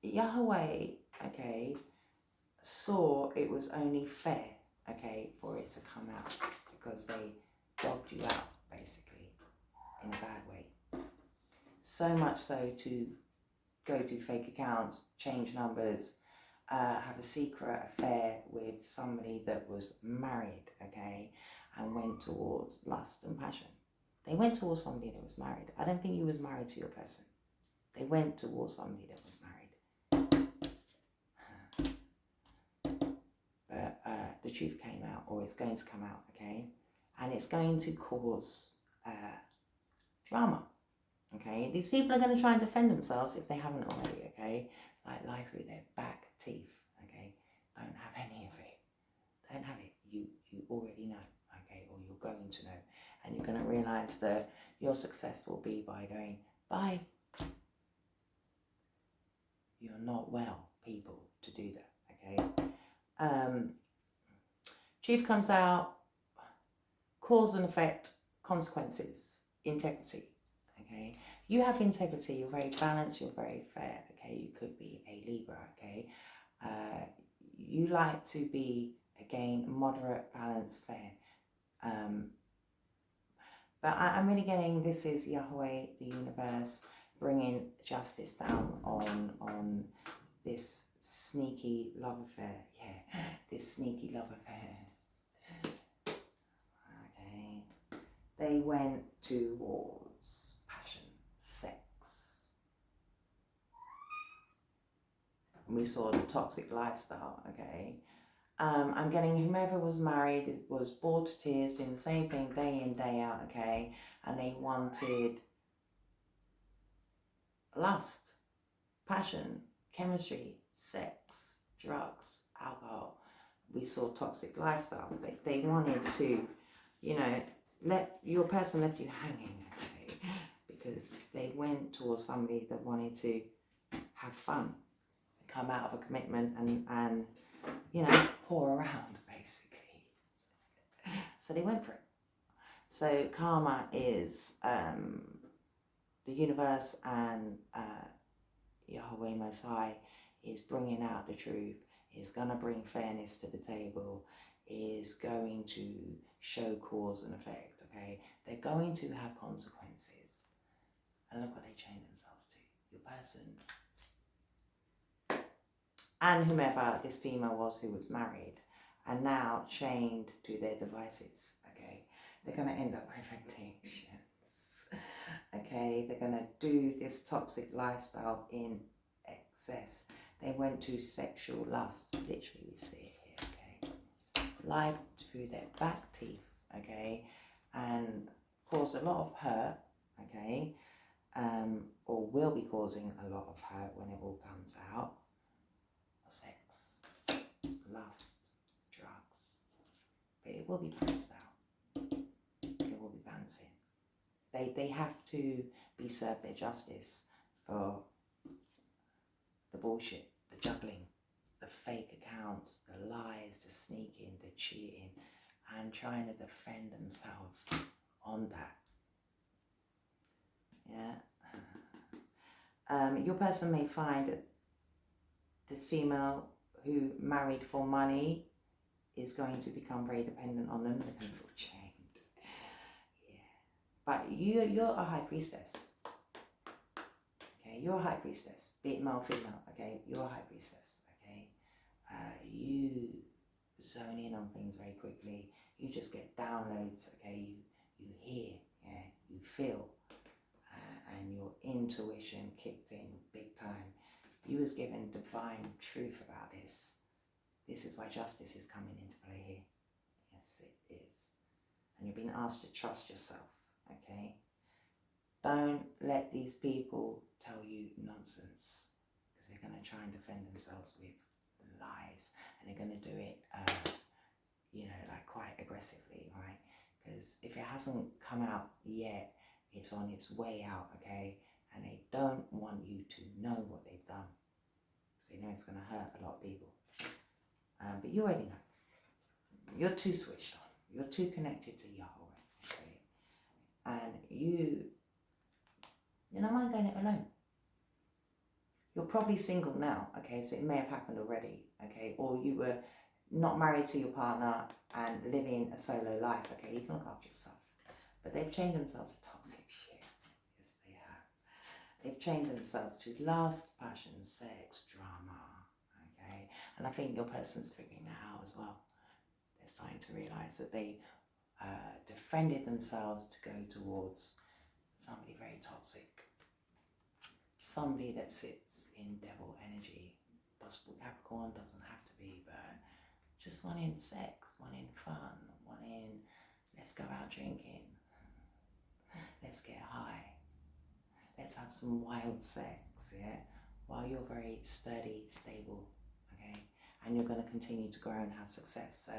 Yahweh, okay, saw it was only fair, okay, for it to come out, because they dogged you out, basically, in a bad way. So much so to go to fake accounts, change numbers, have a secret affair with somebody that was married, okay, and went towards lust and passion. They went towards somebody that was married. I don't think you was married to your person. They went towards somebody that was married. But the truth came out, or it's going to come out, okay? And it's going to cause drama, okay? These people are going to try and defend themselves if they haven't already, okay? Like lie through their back teeth, okay? Don't have any of it. Don't have it. You already know, okay? Or you're going to know. And you're going to realise that your success will be by going, bye. You're not well, people, to do that, okay? Truth comes out, cause and effect, consequences, integrity, okay? You have integrity, you're very balanced, you're very fair, okay? You could be a Libra, okay? You like to be, again, moderate, balanced, fair. But I'm really getting, this is Yahweh, the universe, bringing justice down on this sneaky love affair. Yeah, this sneaky love affair. Okay. They went towards passion, sex. We saw the toxic lifestyle, okay. I'm getting whomever was married was bored to tears, doing the same thing day in, day out, okay. And they wanted lust, passion, chemistry, sex, drugs, alcohol. We saw toxic lifestyle. They wanted to, you know, let your person left you hanging, okay? Because they went towards somebody that wanted to have fun, come out of a commitment and you know, pour around, basically. So they went for it. So karma is the universe, and Yahweh Most High is bringing out the truth, is going to bring fairness to the table, is going to show cause and effect, okay? They're going to have consequences. And look what they chain themselves to. Your person. And whomever this female was who was married, and now chained to their devices, okay? They're going to end up with addictions, okay? They're going to do this toxic lifestyle in excess. They went to sexual lust, literally we see it here, okay? Lied through their back teeth, okay? And caused a lot of hurt, okay? Or will be causing a lot of hurt when it all comes out. Sex, lust, drugs, but it will be balanced out. It will be balancing. They have to be served their justice for the bullshit, the juggling, the fake accounts, the lies, the sneaking, the cheating, and trying to defend themselves on that. Yeah. Your person may find that this female who married for money is going to become very dependent on them. They're going to feel chained. Yeah. But you're a high priestess. Okay, you're a high priestess, be it male, female. Okay, you're a high priestess. Okay, you zone in on things very quickly. You just get downloads. Okay, you hear, yeah, you feel, and your intuition kicked in big time. You was given divine truth about this. This is why justice is coming into play here. Yes, it is. And you're being asked to trust yourself. Okay. Don't let these people tell you nonsense, because they're going to try and defend themselves with lies, and they're going to do it, like quite aggressively, right? Because if it hasn't come out yet, it's on its way out, okay? And they don't want you to know what they've done, because they know it's going to hurt a lot of people. But you already know. You're too switched on. You're too connected to Yahweh, okay? And you don't mind going it alone. You're probably single now, okay? So it may have happened already, okay? Or you were not married to your partner and living a solo life, okay? You can look after yourself. But they've chained themselves to toxic shit. Yes, they have. They've chained themselves to lust, passion, sex, drama, okay? And I think your person's figuring that out as well. They're starting to realise that they defended themselves to go towards somebody very toxic. Somebody that sits in devil energy. Possible Capricorn, doesn't have to be, but just wanting sex, wanting fun, wanting let's go out drinking, let's get high, let's have some wild sex, yeah? While you're very sturdy, stable, okay? And you're going to continue to grow and have success. So,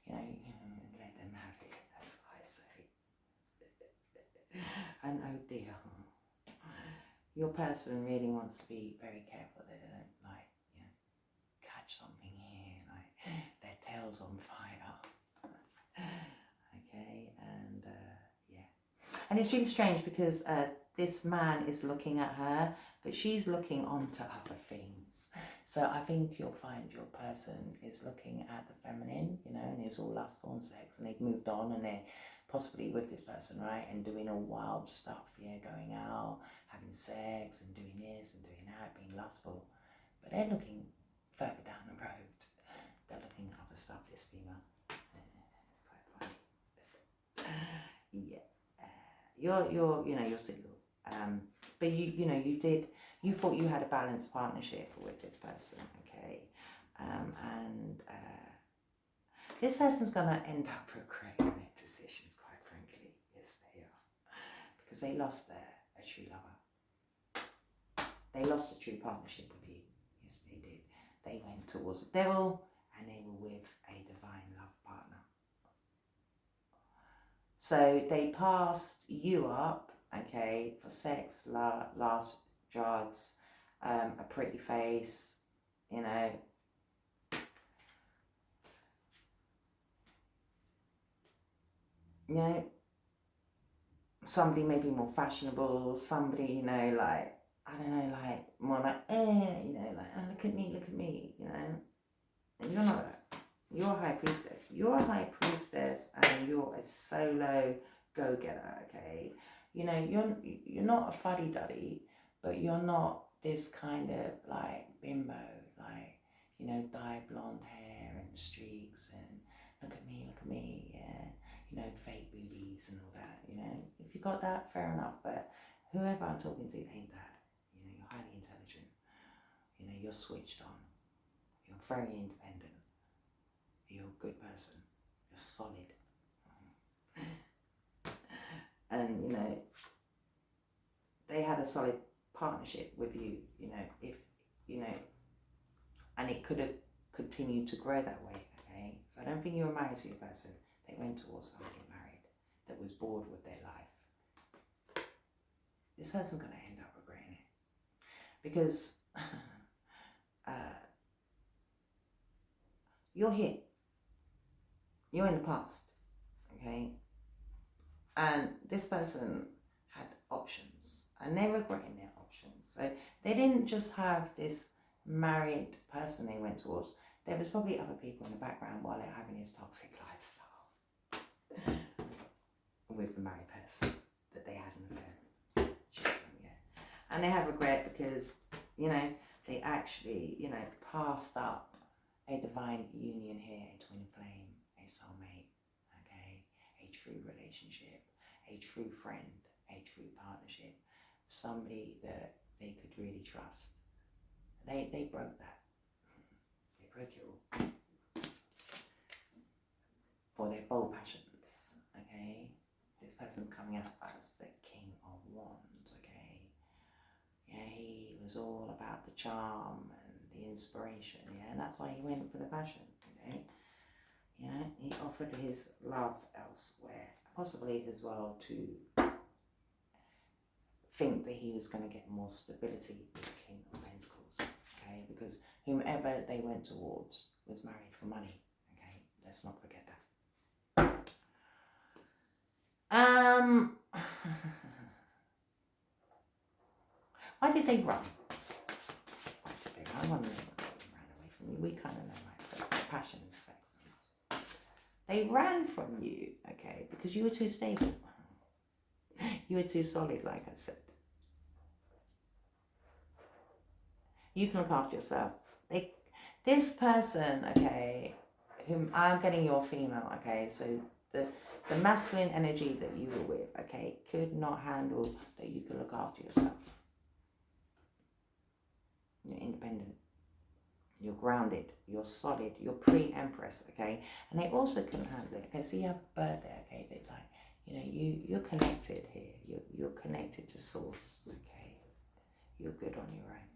let them have it, that's what I say. And oh dear. Your person really wants to be very careful that they don't catch something here, like their tail's on fire. Okay, and and it's really strange because this man is looking at her, but she's looking onto other things. So I think you'll find your person is looking at the feminine, and it's all lustful and sex, and they've moved on and they're possibly with this person, right, and doing all wild stuff, going out, having sex and doing this and doing that, being lustful. But they're looking further down the road. They're looking at other stuff, this female. It's quite funny. Yeah. You're single. But you thought you had a balanced partnership with this person, okay? And this person's gonna end up regretting their decisions, quite frankly. Yes, they are. Because they lost a true lover. They lost a true partnership with you. Yes, they did. They went towards the devil and they were with a divine love partner. So they passed you up, okay, for sex, lust, drugs, a pretty face, somebody maybe more fashionable, somebody, more like, look at me, And you're not that. You're a high priestess. You're a high priestess and you're a solo go-getter, okay? You're not a fuddy-duddy, but you're not this kind of bimbo, dye blonde hair and streaks and look at me, yeah. Fake boobies and all that, If you got that, fair enough, but whoever I'm talking to ain't that. You're highly intelligent. You're switched on. You're very independent. You're a good person. You're solid. And, they had a solid partnership with you, if, and it could have continued to grow that way, okay? So I don't think you were married to your person. They went towards somebody married that was bored with their life. This person's going to end up regretting it. Because you're here. You're in the past, okay? And this person had options, and they're regretting their options. So they didn't just have this married person they went towards. There was probably other people in the background while they're having this toxic lifestyle with the married person that they had an affair. Children, yeah. And they have regret because, you know, they actually, you know, passed up a divine union here, a twin flame, a soulmate, okay, a true relationship, a true friend, a true partnership, somebody that they could really trust. They broke that. They broke it all for their bold passions, okay? This person's coming out as the King of Wands, okay? Yeah, he was all about the charm and the inspiration, yeah, and that's why he went for the passion, okay? Yeah, he offered his love elsewhere, possibly as well to think that he was going to get more stability with the King of Pentacles, okay? Because whomever they went towards was married for money, okay? Let's not forget that. Why did they run? Why did they run? I wonder why they ran away from you. We kind of know, right? But passion and sex. They ran from you, okay, because you were too stable. You were too solid, like I said. You can look after yourself. This person, okay, whom I'm getting your female, okay, so the masculine energy that you were with, okay, could not handle that you could look after yourself. You're independent. You're grounded. You're solid. You're pre-empress, okay? And they also couldn't handle it, okay? So you have a bird there, okay? They like, you know, you're connected here. You're connected to source, okay? You're good on your own.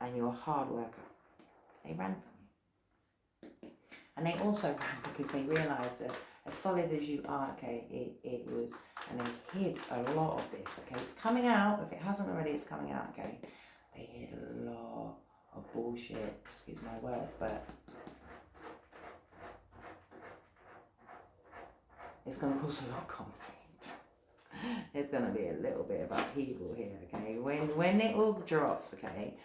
And you're a hard worker. They ran from you. And they also ran because they realised that as solid as you are, okay, it was, and they hid a lot of this, okay? It's coming out. If it hasn't already, it's coming out, okay? They hid a lot of bullshit, excuse my word, but it's going to cause a lot of conflict. There's going to be a little bit of upheaval here, okay? When it all drops, okay,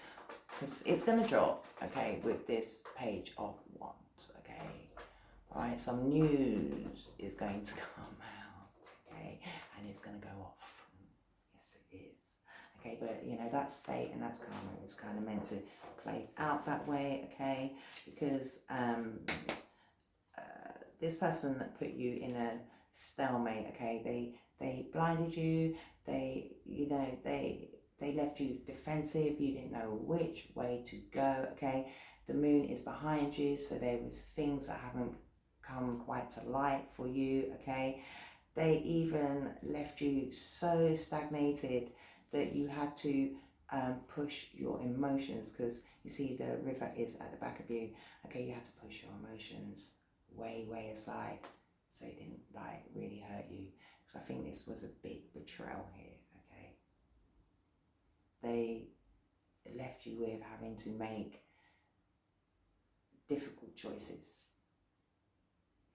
because it's going to drop, okay, with this Page of Wands, okay? All right, some news is going to come out, okay, and it's going to go off. Yes, it is. Okay, but you know, that's fate and that's karma. It's kind of meant to play out that way, okay? Because this person that put you in a stalemate, okay? They blinded you. They left you defensive. You didn't know which way to go, okay? The moon is behind you, so there was things that haven't come quite to light for you, okay? They even left you so stagnated that you had to push your emotions, because you see the river is at the back of you, okay? You had to push your emotions way aside so it didn't like really hurt you, because I think this was a big betrayal here, okay? They left you with having to make difficult choices.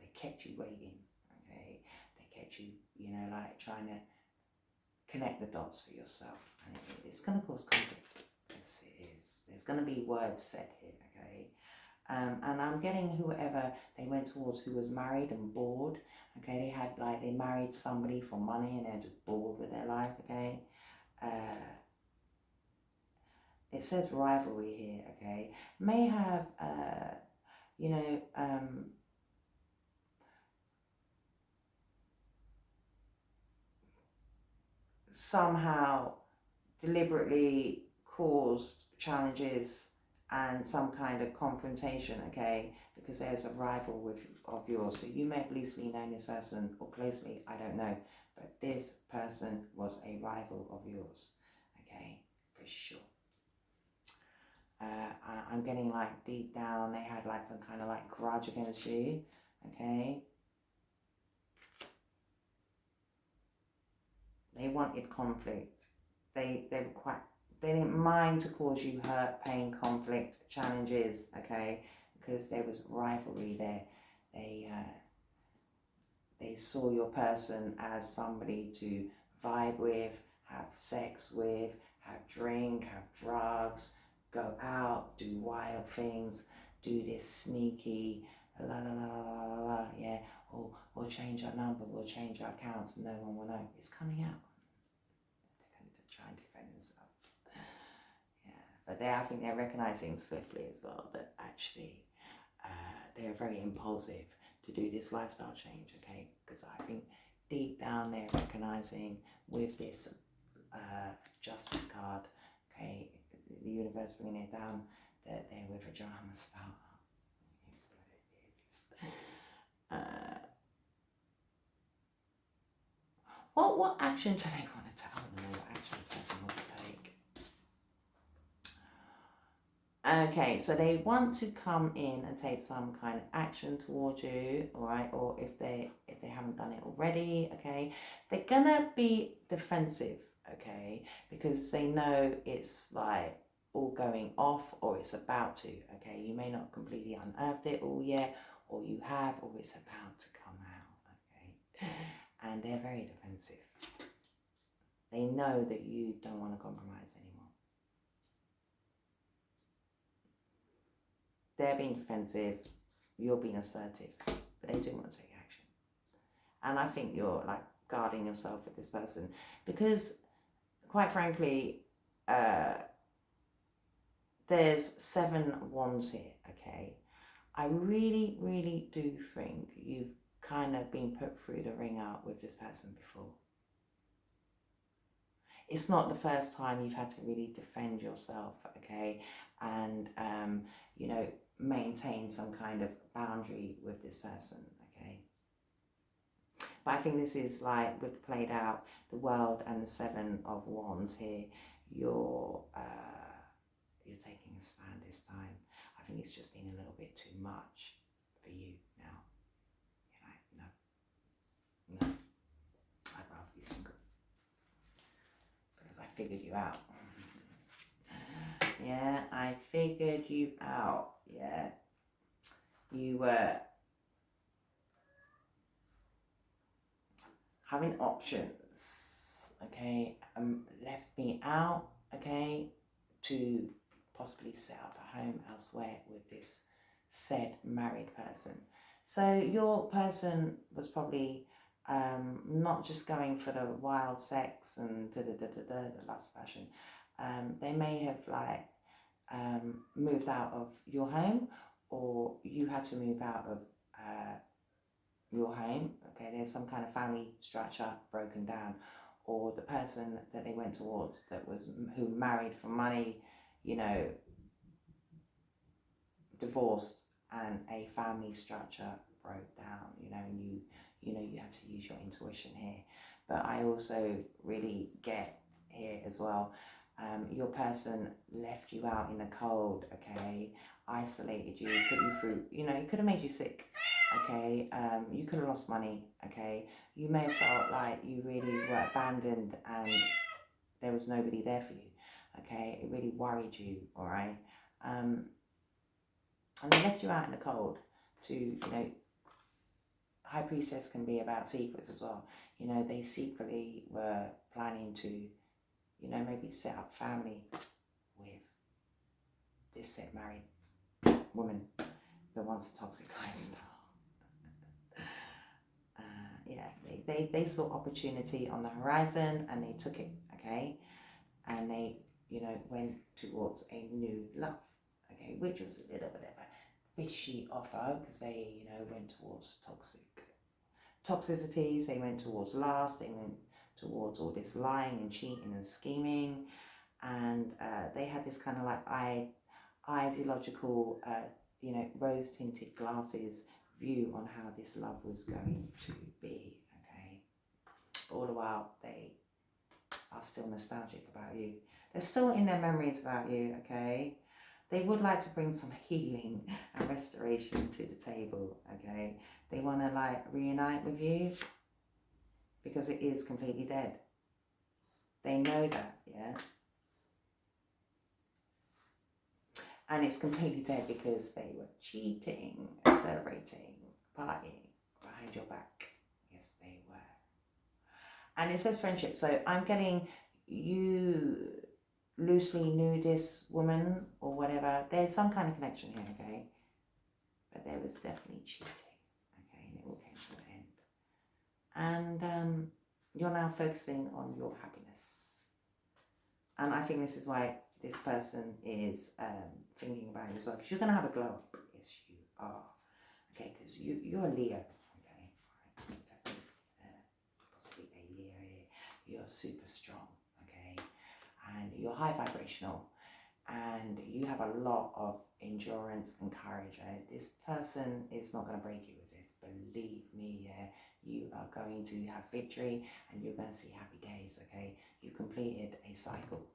They kept you waiting, okay? They kept you, you know, like trying to connect the dots for yourself, and it's going to cause conflict. Yes, it is. There's going to be words said here, okay? And I'm getting whoever they went towards who was married and bored, okay? They married somebody for money and they're just bored with their life, okay? It says rivalry here, okay? May have, you know, somehow deliberately caused challenges and some kind of confrontation, okay, because there's a rival of yours. So you may have loosely known this person or closely, I don't know, but this person was a rival of yours, okay, for sure. I'm getting like deep down, they had like some kind of like grudge against you, okay. They wanted conflict. They didn't mind to cause you hurt, pain, conflict, challenges, okay, because there was rivalry there. They saw your person as somebody to vibe with, have sex with, have drink, have drugs, go out, do wild things, do this sneaky, la la la la la la, yeah, or we'll change our number, we'll change our accounts, and no one will know. It's coming out. try and defend themselves. Yeah, but I think they're recognizing swiftly as well that actually they're very impulsive to do this lifestyle change, okay? Because I think deep down they're recognizing with this justice card, okay, the universe bringing it down, that they're with a drama starter. It's what it is. What action do they want to tell them, or what action does person want to take? Okay, so they want to come in and take some kind of action towards you, all right? Or if they haven't done it already, okay, they're gonna be defensive, okay, because they know it's like all going off, or it's about to, okay. You may not have completely unearthed it all yet, or you have, or it's about to come out, okay. And they're very defensive. They know that you don't want to compromise anymore. They're being defensive, you're being assertive, but they do want to take action. And I think you're like guarding yourself with this person because, quite frankly, there's 7 wands here, okay? I really, really do think you've kind of been put through the ringer with this person before. It's not the first time you've had to really defend yourself, okay? And, you know, maintain some kind of boundary with this person, okay? But I think this is like, with played out, the World and the 7 of Wands here, you're taking a stand this time. I think it's just been a little bit too much for you now. You're like, no, I'd rather be single. Because I figured you out. Yeah, I figured you out. Yeah, you were having options, okay, left me out, okay, to possibly set up a home elsewhere with this said married person. So your person was probably not just going for the wild sex and the lust passion. They may have like moved out of your home, or you had to move out of your home, okay, there's some kind of family structure broken down, or the person that they went towards who married for money, you know, divorced, and a family structure broke down, you know, and you had to use your intuition here. But I also really get here as well, your person left you out in the cold, okay, isolated you, put you through, you know, it could have made you sick, okay, you could have lost money, okay, you may have felt like you really were abandoned and there was nobody there for you, okay, it really worried you, all right, and they left you out in the cold to, you know, High Priestess can be about secrets as well, you know, they secretly were planning to, you know, maybe set up family with this said married woman that wants a toxic lifestyle. Yeah, they saw opportunity on the horizon and they took it, okay? And they, you know, went towards a new love, okay? Which was a little bit of a fishy offer because they, you know, went towards toxicities, they went towards lust, they went towards all this lying and cheating and scheming. And they had this kind of like ideological, you know, rose-tinted glasses view on how this love was going to be, okay? But all the while, they are still nostalgic about you. They're still in their memories about you, okay? They would like to bring some healing and restoration to the table, okay? They want to like reunite with you because it is completely dead. They know that, yeah? And it's completely dead because they were cheating, celebrating, partying behind your back. Yes, they were. And it says friendship. So I'm getting you loosely knew this woman or whatever. There's some kind of connection here, okay? But there was definitely cheating, okay? And it all came to an end. And you're now focusing on your happiness. And I think this is why this person is thinking about you as well, because you're going to have a glow up. Yes, you are. Okay, because you're a Leo. Okay, right. Definitely, possibly a Leo here. You're super strong. Okay, and you're high vibrational, and you have a lot of endurance and courage. This person is not going to break you with this. Believe me, yeah. You are going to have victory, and you're going to see happy days. Okay, you completed a cycle.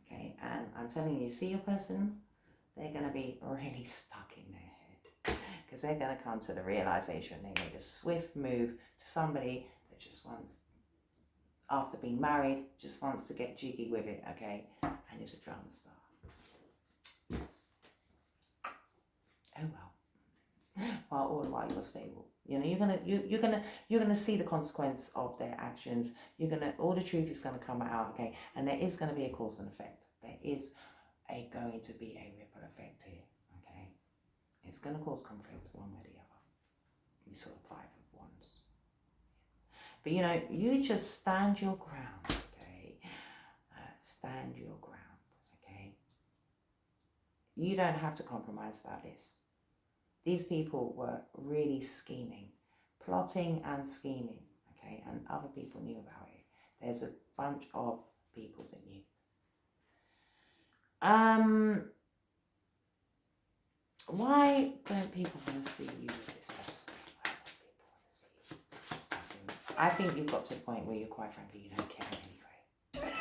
Okay, and I'm telling you, see your person, they're going to be really stuck in their head, because they're going to come to the realization they made a swift move to somebody that just wants, after being married, just wants to get jiggy with it. Okay, and is a drama star. Yes. Oh well. Well, all the while you're stable. You know, you're gonna see the consequence of their actions. All the truth is gonna come out. Okay, and there is gonna be a cause and effect. There is going to be a ripple effect here. Okay, it's gonna cause conflict one way or the other. We saw 5 of Wands. But you know, you just stand your ground. Okay, stand your ground. Okay, you don't have to compromise about this. These people were really scheming, plotting and scheming, okay? And other people knew about it. There's a bunch of people that knew. Why don't people want to see you with this person? Why don't people want to see you with this person? I think you've got to a point where you're quite frankly, you don't care anyway.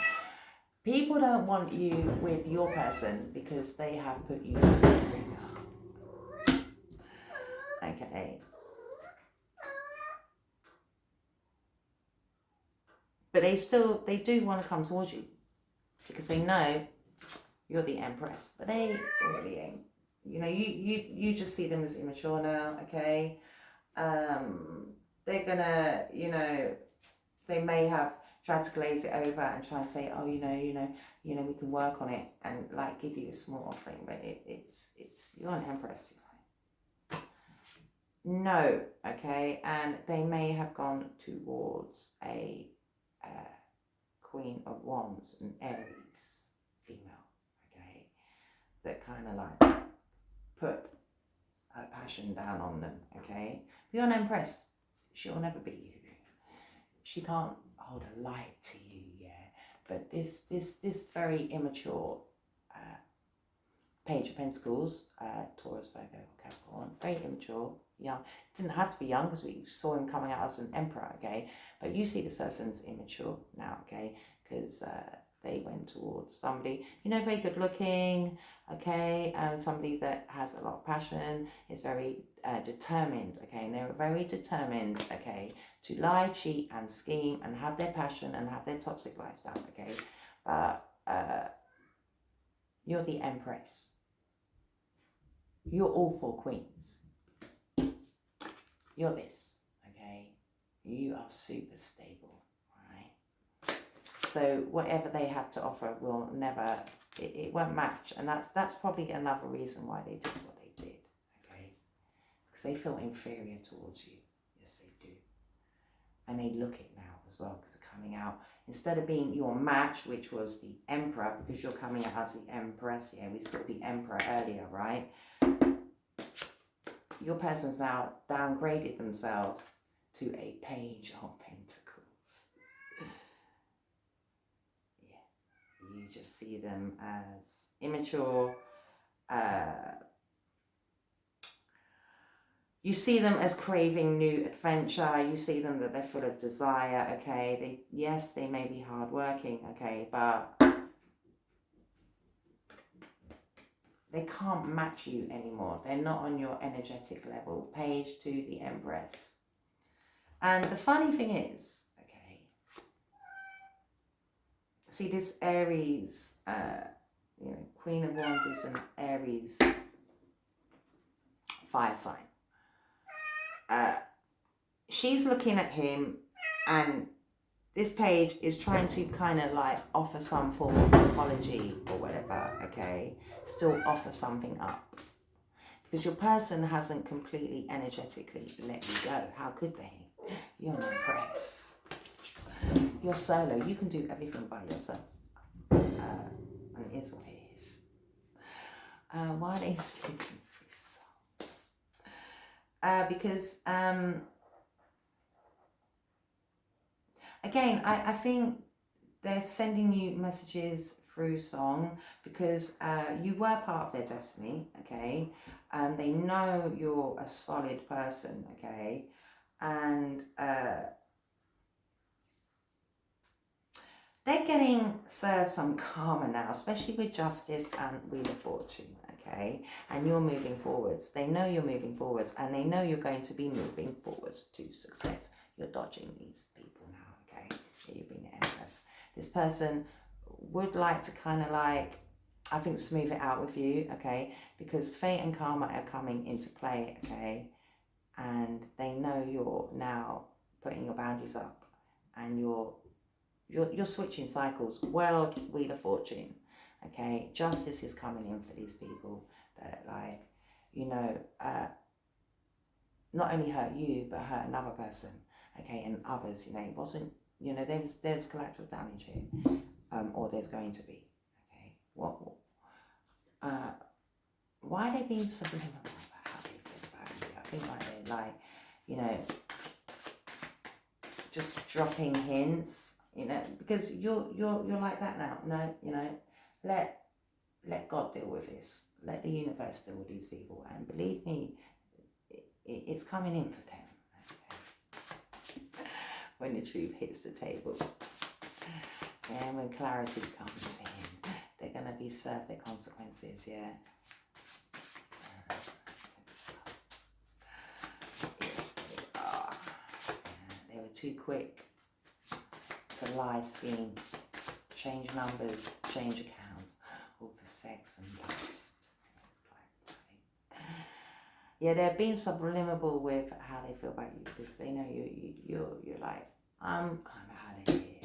People don't want you with your person because they have put you through the ringer. Okay. But they do want to come towards you because they know you're the Empress, but they really ain't. You know, you just see them as immature now, okay? They're gonna, you know, they may have tried to glaze it over and try and say, oh, you know, we can work on it and like give you a small offering, but it's you're an Empress, you know. No, okay, and they may have gone towards a Queen of Wands, an Aries female, okay, that kind of like put her passion down on them, okay. But you're an Empress, she'll never be you. She can't hold a light to you, yeah. But this very immature Page of Pentacles, Taurus, Virgo, Capricorn, very immature, young. Didn't have to be young because we saw him coming out as an emperor, okay? But you see this person's immature now, okay? Because they went towards somebody, you know, very good looking, okay? And somebody that has a lot of passion, is very determined, okay? And they're very determined, okay, to lie, cheat, and scheme, and have their passion and have their toxic lifestyle, okay? But you're the Empress. You're all 4 queens. You're this, okay? You are super stable, right? So whatever they have to offer will never, it won't match. And that's probably another reason why they did what they did, okay? Because they feel inferior towards you. Yes, they do. And they look it now as well, because they're coming out. Instead of being your match, which was the Emperor, because you're coming out as the Empress, yeah, we saw the Emperor earlier, right? Your person's now downgraded themselves to a Page of Pentacles. Yeah, you just see them as immature. You see them as craving new adventure. You see them that they're full of desire, okay? Yes, they may be hardworking, okay, but they can't match you anymore. They're not on your energetic level. Page to the Empress. And the funny thing is, okay, see this Aries, you know, Queen of Wands is an Aries fire sign. She's looking at him, and this page is trying to kind of like offer some form of apology or whatever, okay? Still offer something up. Because your person hasn't completely energetically let you go. How could they? You're an Empress. You're solo. You can do everything by yourself. And it is what it is. Why are they speaking through songs? Because again, I think they're sending you messages through song because you were part of their destiny, okay? They know you're a solid person, okay? And they're getting served some karma now, especially with Justice and Wheel of Fortune, okay? And you're moving forwards. They know you're moving forwards, and they know you're going to be moving forwards to success. You're dodging these people now, okay? You've been the Empress. This person would like to kind of like, I think, smooth it out with you, okay? Because fate and karma are coming into play, okay? And they know you're now putting your boundaries up, and you're switching cycles. World, Wheel of Fortune, okay? Justice is coming in for these people that, like, you know, not only hurt you, but hurt another person, okay? And others, you know, it wasn't, you know, there's collateral damage here, or there's going to be, okay? Why are they being so subliminal about how they feel about you? I think like they're like, you know, just dropping hints, you know, because you're like that now. No, you know, let God deal with this. Let the universe deal with these people, and believe me, it's coming in for them. Okay? When the truth hits the table, and when clarity comes in, they're gonna be served their consequences. Yeah. Yes, they are. They were too quick to lie, scheme, change numbers, change accounts, all for sex and lust. Yeah, they're being subliminal with how they feel about you because they know you're like, I'm out of here.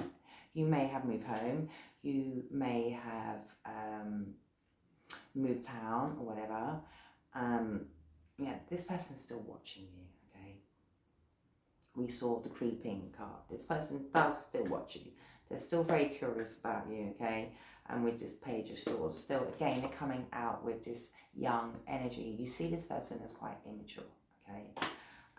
You may have moved home, you may have moved town or whatever. Yeah, this person's still watching you, okay? We saw the creeping card. This person does still watch you. They're still very curious about you, okay? And with this Page of Swords, still, again, they're coming out with this young energy. You see this person as quite immature, okay?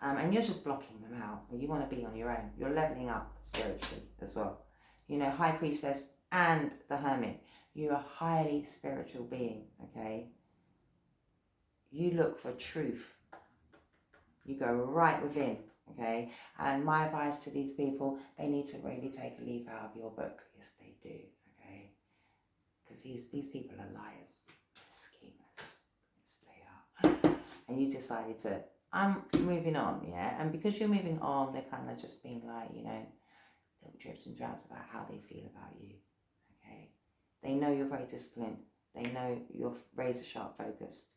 And you're just blocking them out. You want to be on your own. You're leveling up spiritually as well. You know, High Priestess and the Hermit. You're a highly spiritual being, okay? You look for truth. You go right within, okay? And my advice to these people, they need to really take a leaf out of your book. Yes, they do, okay? Because these people are liars, schemers. Yes, they are. And you decided to, I'm moving on, yeah? And because you're moving on, they're kind of just being like, you know, little drips and drabs about how they feel about you, okay? They know you're very disciplined. They know you're razor sharp focused.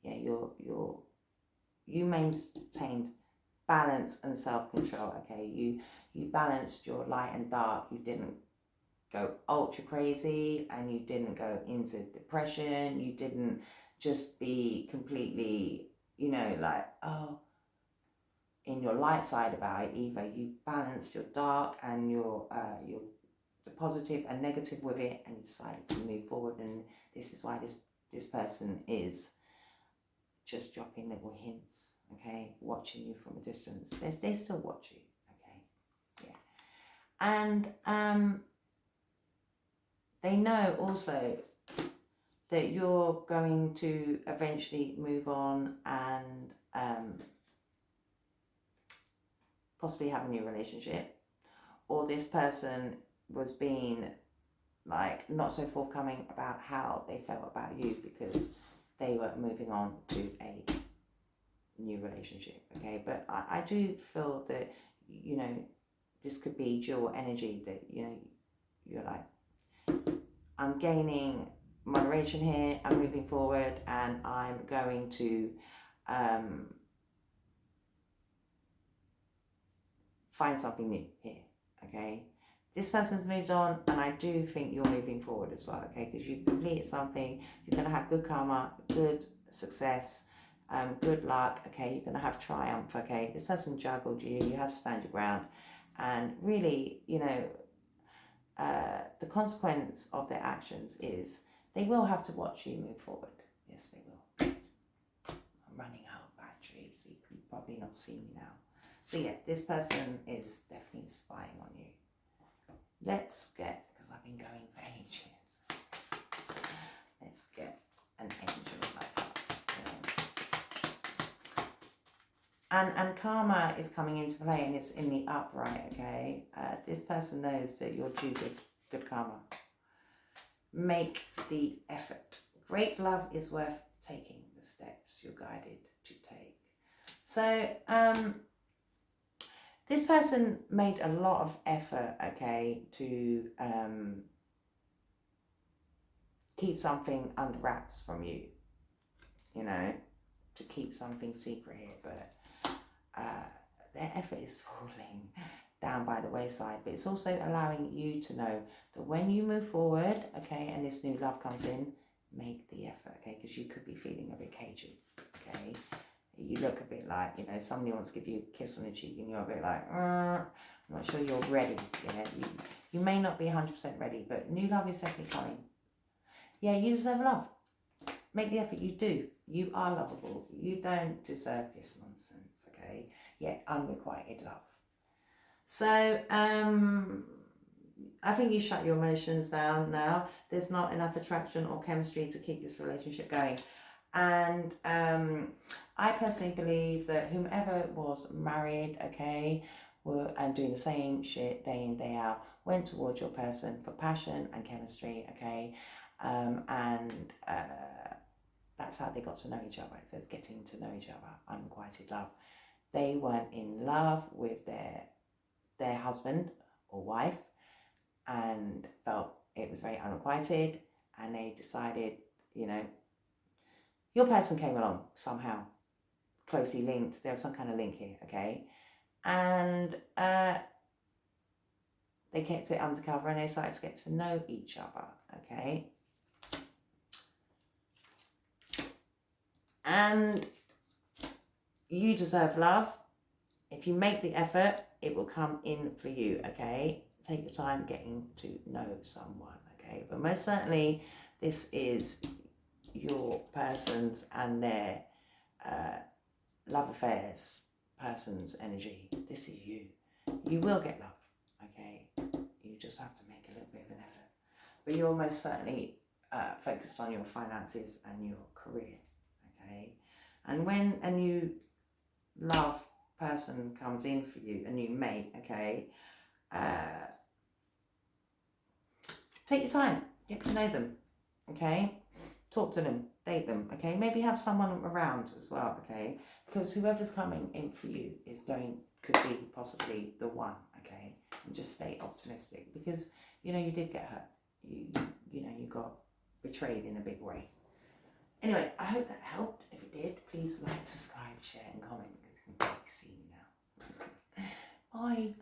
Yeah, you maintained balance and self-control, okay? You balanced your light and dark. You didn't go ultra crazy, and you didn't go into depression. You didn't just be completely, you know, like, oh, in your light side about it either. You balanced your dark and your the positive and negative with it, and you decided to move forward. And this is why this person is just dropping little hints, okay, watching you from a distance. They still watch you, okay, yeah. And they know also that you're going to eventually move on and possibly have a new relationship, or this person was being like not so forthcoming about how they felt about you because they were moving on to a new relationship, okay? But I do feel that, you know, this could be dual energy, that, you know, you're like, I'm gaining moderation here, I'm moving forward, and I'm going to find something new here, okay? This person's moved on, and I do think you're moving forward as well, okay? Because you've completed something, you're going to have good karma, good success, good luck, okay? You're going to have triumph, okay? This person juggled you, you have to stand your ground, and really, you know, the consequence of their actions is they will have to watch you move forward. Yes, they will. I'm running out of battery, so you can probably not see me now. So yeah, this person is definitely spying on you. Let's get, because I've been going for ages, let's get an angel like that. And karma is coming into play, and it's in the upright, okay? This person knows that you're due good karma. Make the effort. Great love is worth taking the steps you're guided to take. So, this person made a lot of effort, okay, to keep something under wraps from you, you know, to keep something secret here, but their effort is falling down by the wayside. But it's also allowing you to know that when you move forward, okay, and this new love comes in, make the effort, okay, because you could be feeling a bit cagey, okay. You look a bit like, you know, somebody wants to give you a kiss on the cheek and you're a bit like, I'm not sure you're ready. Yeah, you may not be 100% ready, but new love is definitely coming. Yeah, you deserve love. Make the effort. You do. You are lovable. You don't deserve this nonsense, okay? Yeah, unrequited love. So, I think you shut your emotions down now. There's not enough attraction or chemistry to keep this relationship going. And I personally believe that whomever was married, okay, and doing the same shit day in, day out, went towards your person for passion and chemistry, okay, and that's how they got to know each other. It says getting to know each other, unrequited love. They weren't in love with their husband or wife and felt it was very unrequited, and they decided, you know, your person came along somehow, closely linked. There was some kind of link here, okay? And they kept it undercover and they started to get to know each other, okay? And you deserve love. If you make the effort, it will come in for you, okay? Take your time getting to know someone, okay? But most certainly, this is your person's and their love affairs, person's energy. This is you. You will get love, okay? You just have to make a little bit of an effort. But you're most certainly focused on your finances and your career, okay? And when a new love person comes in for you, a new mate, okay, take your time, get to know them, okay? Talk to them, date them, okay? Maybe have someone around as well, okay? Because whoever's coming in for you could be possibly the one, okay? And just stay optimistic, because, you know, you did get hurt. You know, you got betrayed in a big way. Anyway, I hope that helped. If it did, please like, subscribe, share, and comment. You can see me now. Bye.